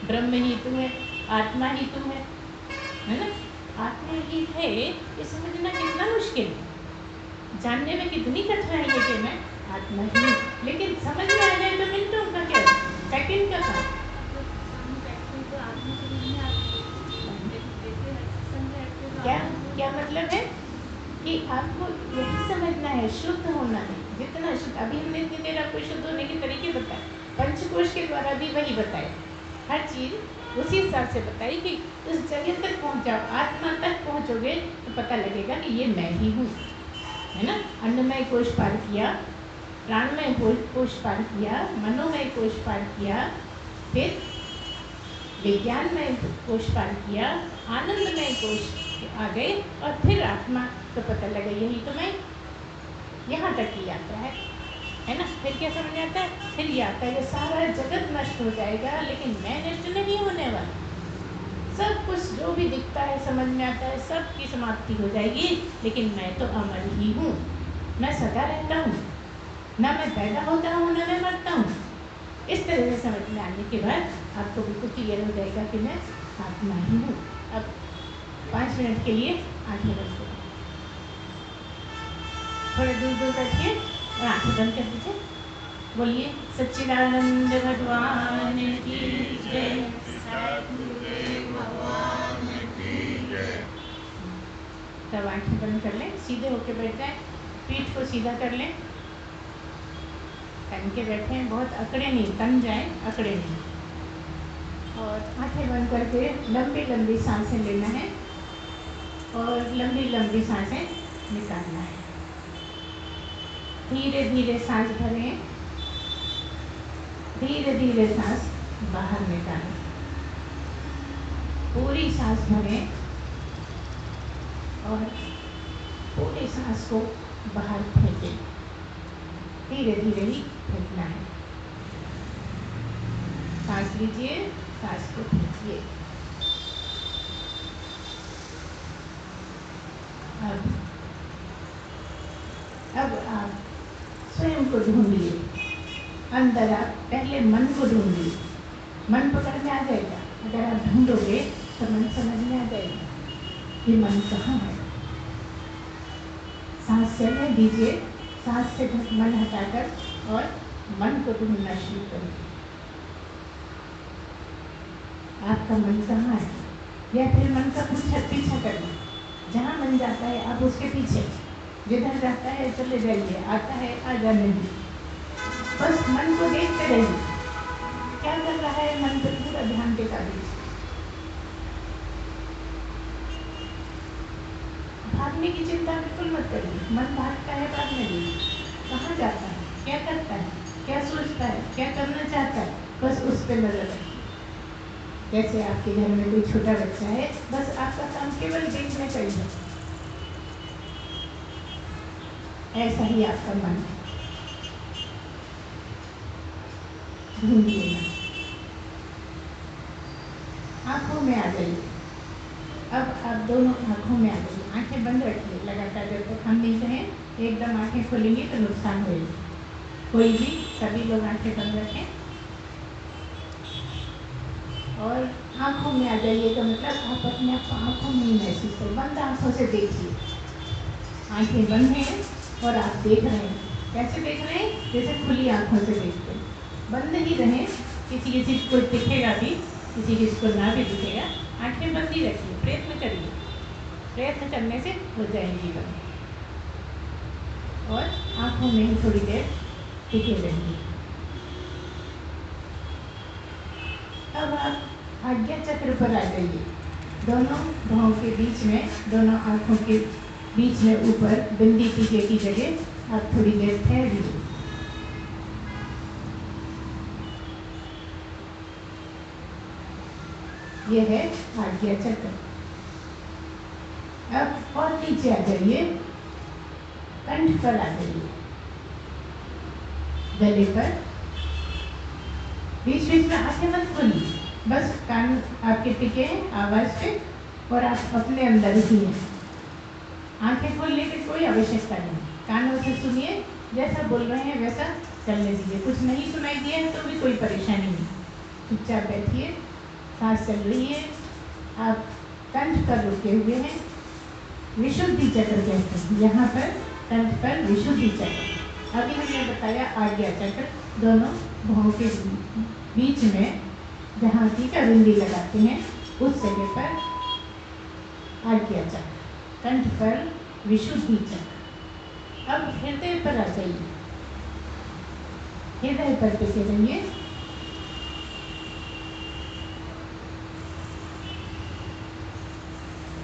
ब्रह्म ही तू है, आत्मा ही तू है ना? आत्मा ही है, ये समझना कितना मुश्किल है, जानने में कितनी कठिनाई है कि मैं आत्मा ही हूँ। लेकिन समझ में आ जाए तो मिनटों का क्या, सेकंड का काम। क्या क्या मतलब है कि आपको यही समझना है, शुद्ध होना है, जितना शुद्ध। अभी हमने इतनी देर आपको शुद्ध होने के तरीके बताए, पंचकोश के द्वारा भी वही बताए, हर चीज़ उसी हिसाब से बताई कि उस जगह तक पहुँच जाओ, आत्मा तक पहुँचोगे तो पता लगेगा कि ये मैं ही हूँ, है ना? अन्नमय कोश पार किया, प्राणमय कोश पार किया, मनोमय कोश पार किया, फिर विज्ञानमय कोश पार किया, आनंदमय कोश आ गए, और फिर आत्मा, तो पता लगा यही तो मैं, यहाँ तक की यात्रा है ना? फिर क्या समझ आता है? फिर ये आता है कि सारा जगत नष्ट हो जाएगा लेकिन मैं नष्ट नहीं होने वाला। सब कुछ जो भी दिखता है, समझ में आता है, सब की समाप्ति हो जाएगी, लेकिन मैं तो अमर ही हूँ, मैं सदा रहता हूँ, ना मैं पैदा होता हूँ ना मैं मरता हूँ। इस तरह से समझ में आने के बाद आपको बिल्कुल क्लियर हो जाएगा कि मैं आत्मा ही हूँ। अब 5 मिनट के लिए आंखें बंद करें, थोड़े दूर दूर बैठिए और आंखें बंद कर दीजिए। बोलिए सच्चिदानंद भगवान की जय, सद्गुरुदेव भगवान की जय। तब आंखें बंद कर लें, सीधे होकर बैठ जाएं, पीठ को सीधा कर लें, तन के बैठे हैं, बहुत अकड़े नहीं, तन जाए अकड़े नहीं, और आंखें बंद करके लंबी लंबी सांसें लेना है। और लंबी लंबी सांसें निकालना है। धीरे धीरे सांस भरें, धीरे धीरे सांस बाहर निकालें। पूरी सांस भरें और पूरी सांस को बाहर फेंकें। धीरे धीरे ही फेंकना है। सांस लीजिए, सांस को फेंकिए। अब आप स्वयं को ढूंढिए। अंदर आप पहले मन को ढूंढिए। मन पकड़ में आ जाएगा। अगर आप ढूंढोगे तो मन समझ में आ जाएगा कि मन कहाँ है। सांस चलने दीजिए। सांस से मन हटाकर और मन को ढूंढना शुरू करिए। आपका मन कहाँ है? या फिर मन का पीछा करना। जहाँ मन जाता है आप उसके पीछे, जिधर जाता है चले जाइए, आता है आ जाने दीजिए। बस मन को देखते रहिए, क्या कर रहा है मन पर पूरा ध्यान टिका दीजिए। भागने की चिंता बिल्कुल मत करिए। मन भागता है भागने दीजिए। कहाँ जाता है, क्या करता है, क्या सोचता है, क्या करना चाहता है, बस उस पर नजर रखिए। जैसे आपके घर में कोई छोटा बच्चा है, बस आपका काम केवल देखने का ही है। ऐसा ही आपका मन है। ढूंढिए ना। आंखों में आ जाइए। अब आप दोनों आंखों में आ जाइए। आंखें बंद रखिए लगातार। जब तक हम नहीं कहें एकदम आंखें खोलेंगे तो नुकसान होगा। कोई भी, सभी लोग आंखें बंद रखें और आंखों में आ जाइए। तो मतलब आप अपने आप आंखों में ही महसूस करें। बंद आंखों से देखिए। आंखें बंद हैं और आप देख रहे हैं। कैसे देख रहे हैं? जैसे खुली आंखों से देखते हैं। बंद ही रहें। किसी किसी को दिखेगा भी, किसी किसी को ना भी दिखेगा। आंखें बंद ही रखिए। प्रयत्न करिए। प्रयत्न करने से हो जाएंगी बंद। और आंखों में ही थोड़ी देर टिके रहिए। अब आप आज्ञा चक्र पर आ जाइए। दोनों भौं के बीच में, दोनों आंखों के बीच में ऊपर बिंदी टीके की जगह आप थोड़ी देर ठहरिए। यह है आज्ञा चक्र। अब और नीचे आ जाइए। कंठ पर आ जाइए, गले पर। बीच बीच में आंखें मत खोलिए। बस कान आपके टिके आवाज पे और आप अपने अंदर ही हैं। आंखें खोलने की कोई आवश्यकता नहीं। कानों से सुनिए, जैसा बोल रहे हैं वैसा चलने दीजिए। कुछ नहीं सुनाई दिया है तो भी कोई परेशानी नहीं। चुपचाप बैठिए। सांस चल रही है। आप कंठ पर रुके हुए हैं। विशुद्धि चक्र कहते हैं। यहाँ पर कंठ पर विशुद्धि चक्र। अभी हमने बताया आज्ञा चक्र। दोनों भौं के बीच में जहाँ टीका बिंदी लगाते हैं उस जगह पर आज्ञा चक्र। कंठ पर विशुद्धि चक्र। अब हृदय पर आ जाइए। हृदय पर टिके रहिए।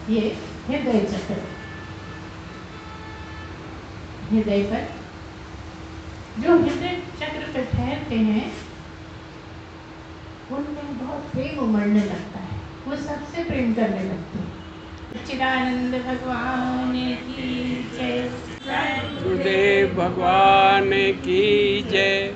ये हृदय चक्र। हृदय पर जो हृदय चक्र पर ठहरते हैं उनमें बहुत प्रेम उमड़ने लगता है। वो सबसे प्रेम करने लगते हैं। सच्चिदानंद भगवान की जय। गुरुदेव भगवान की जय।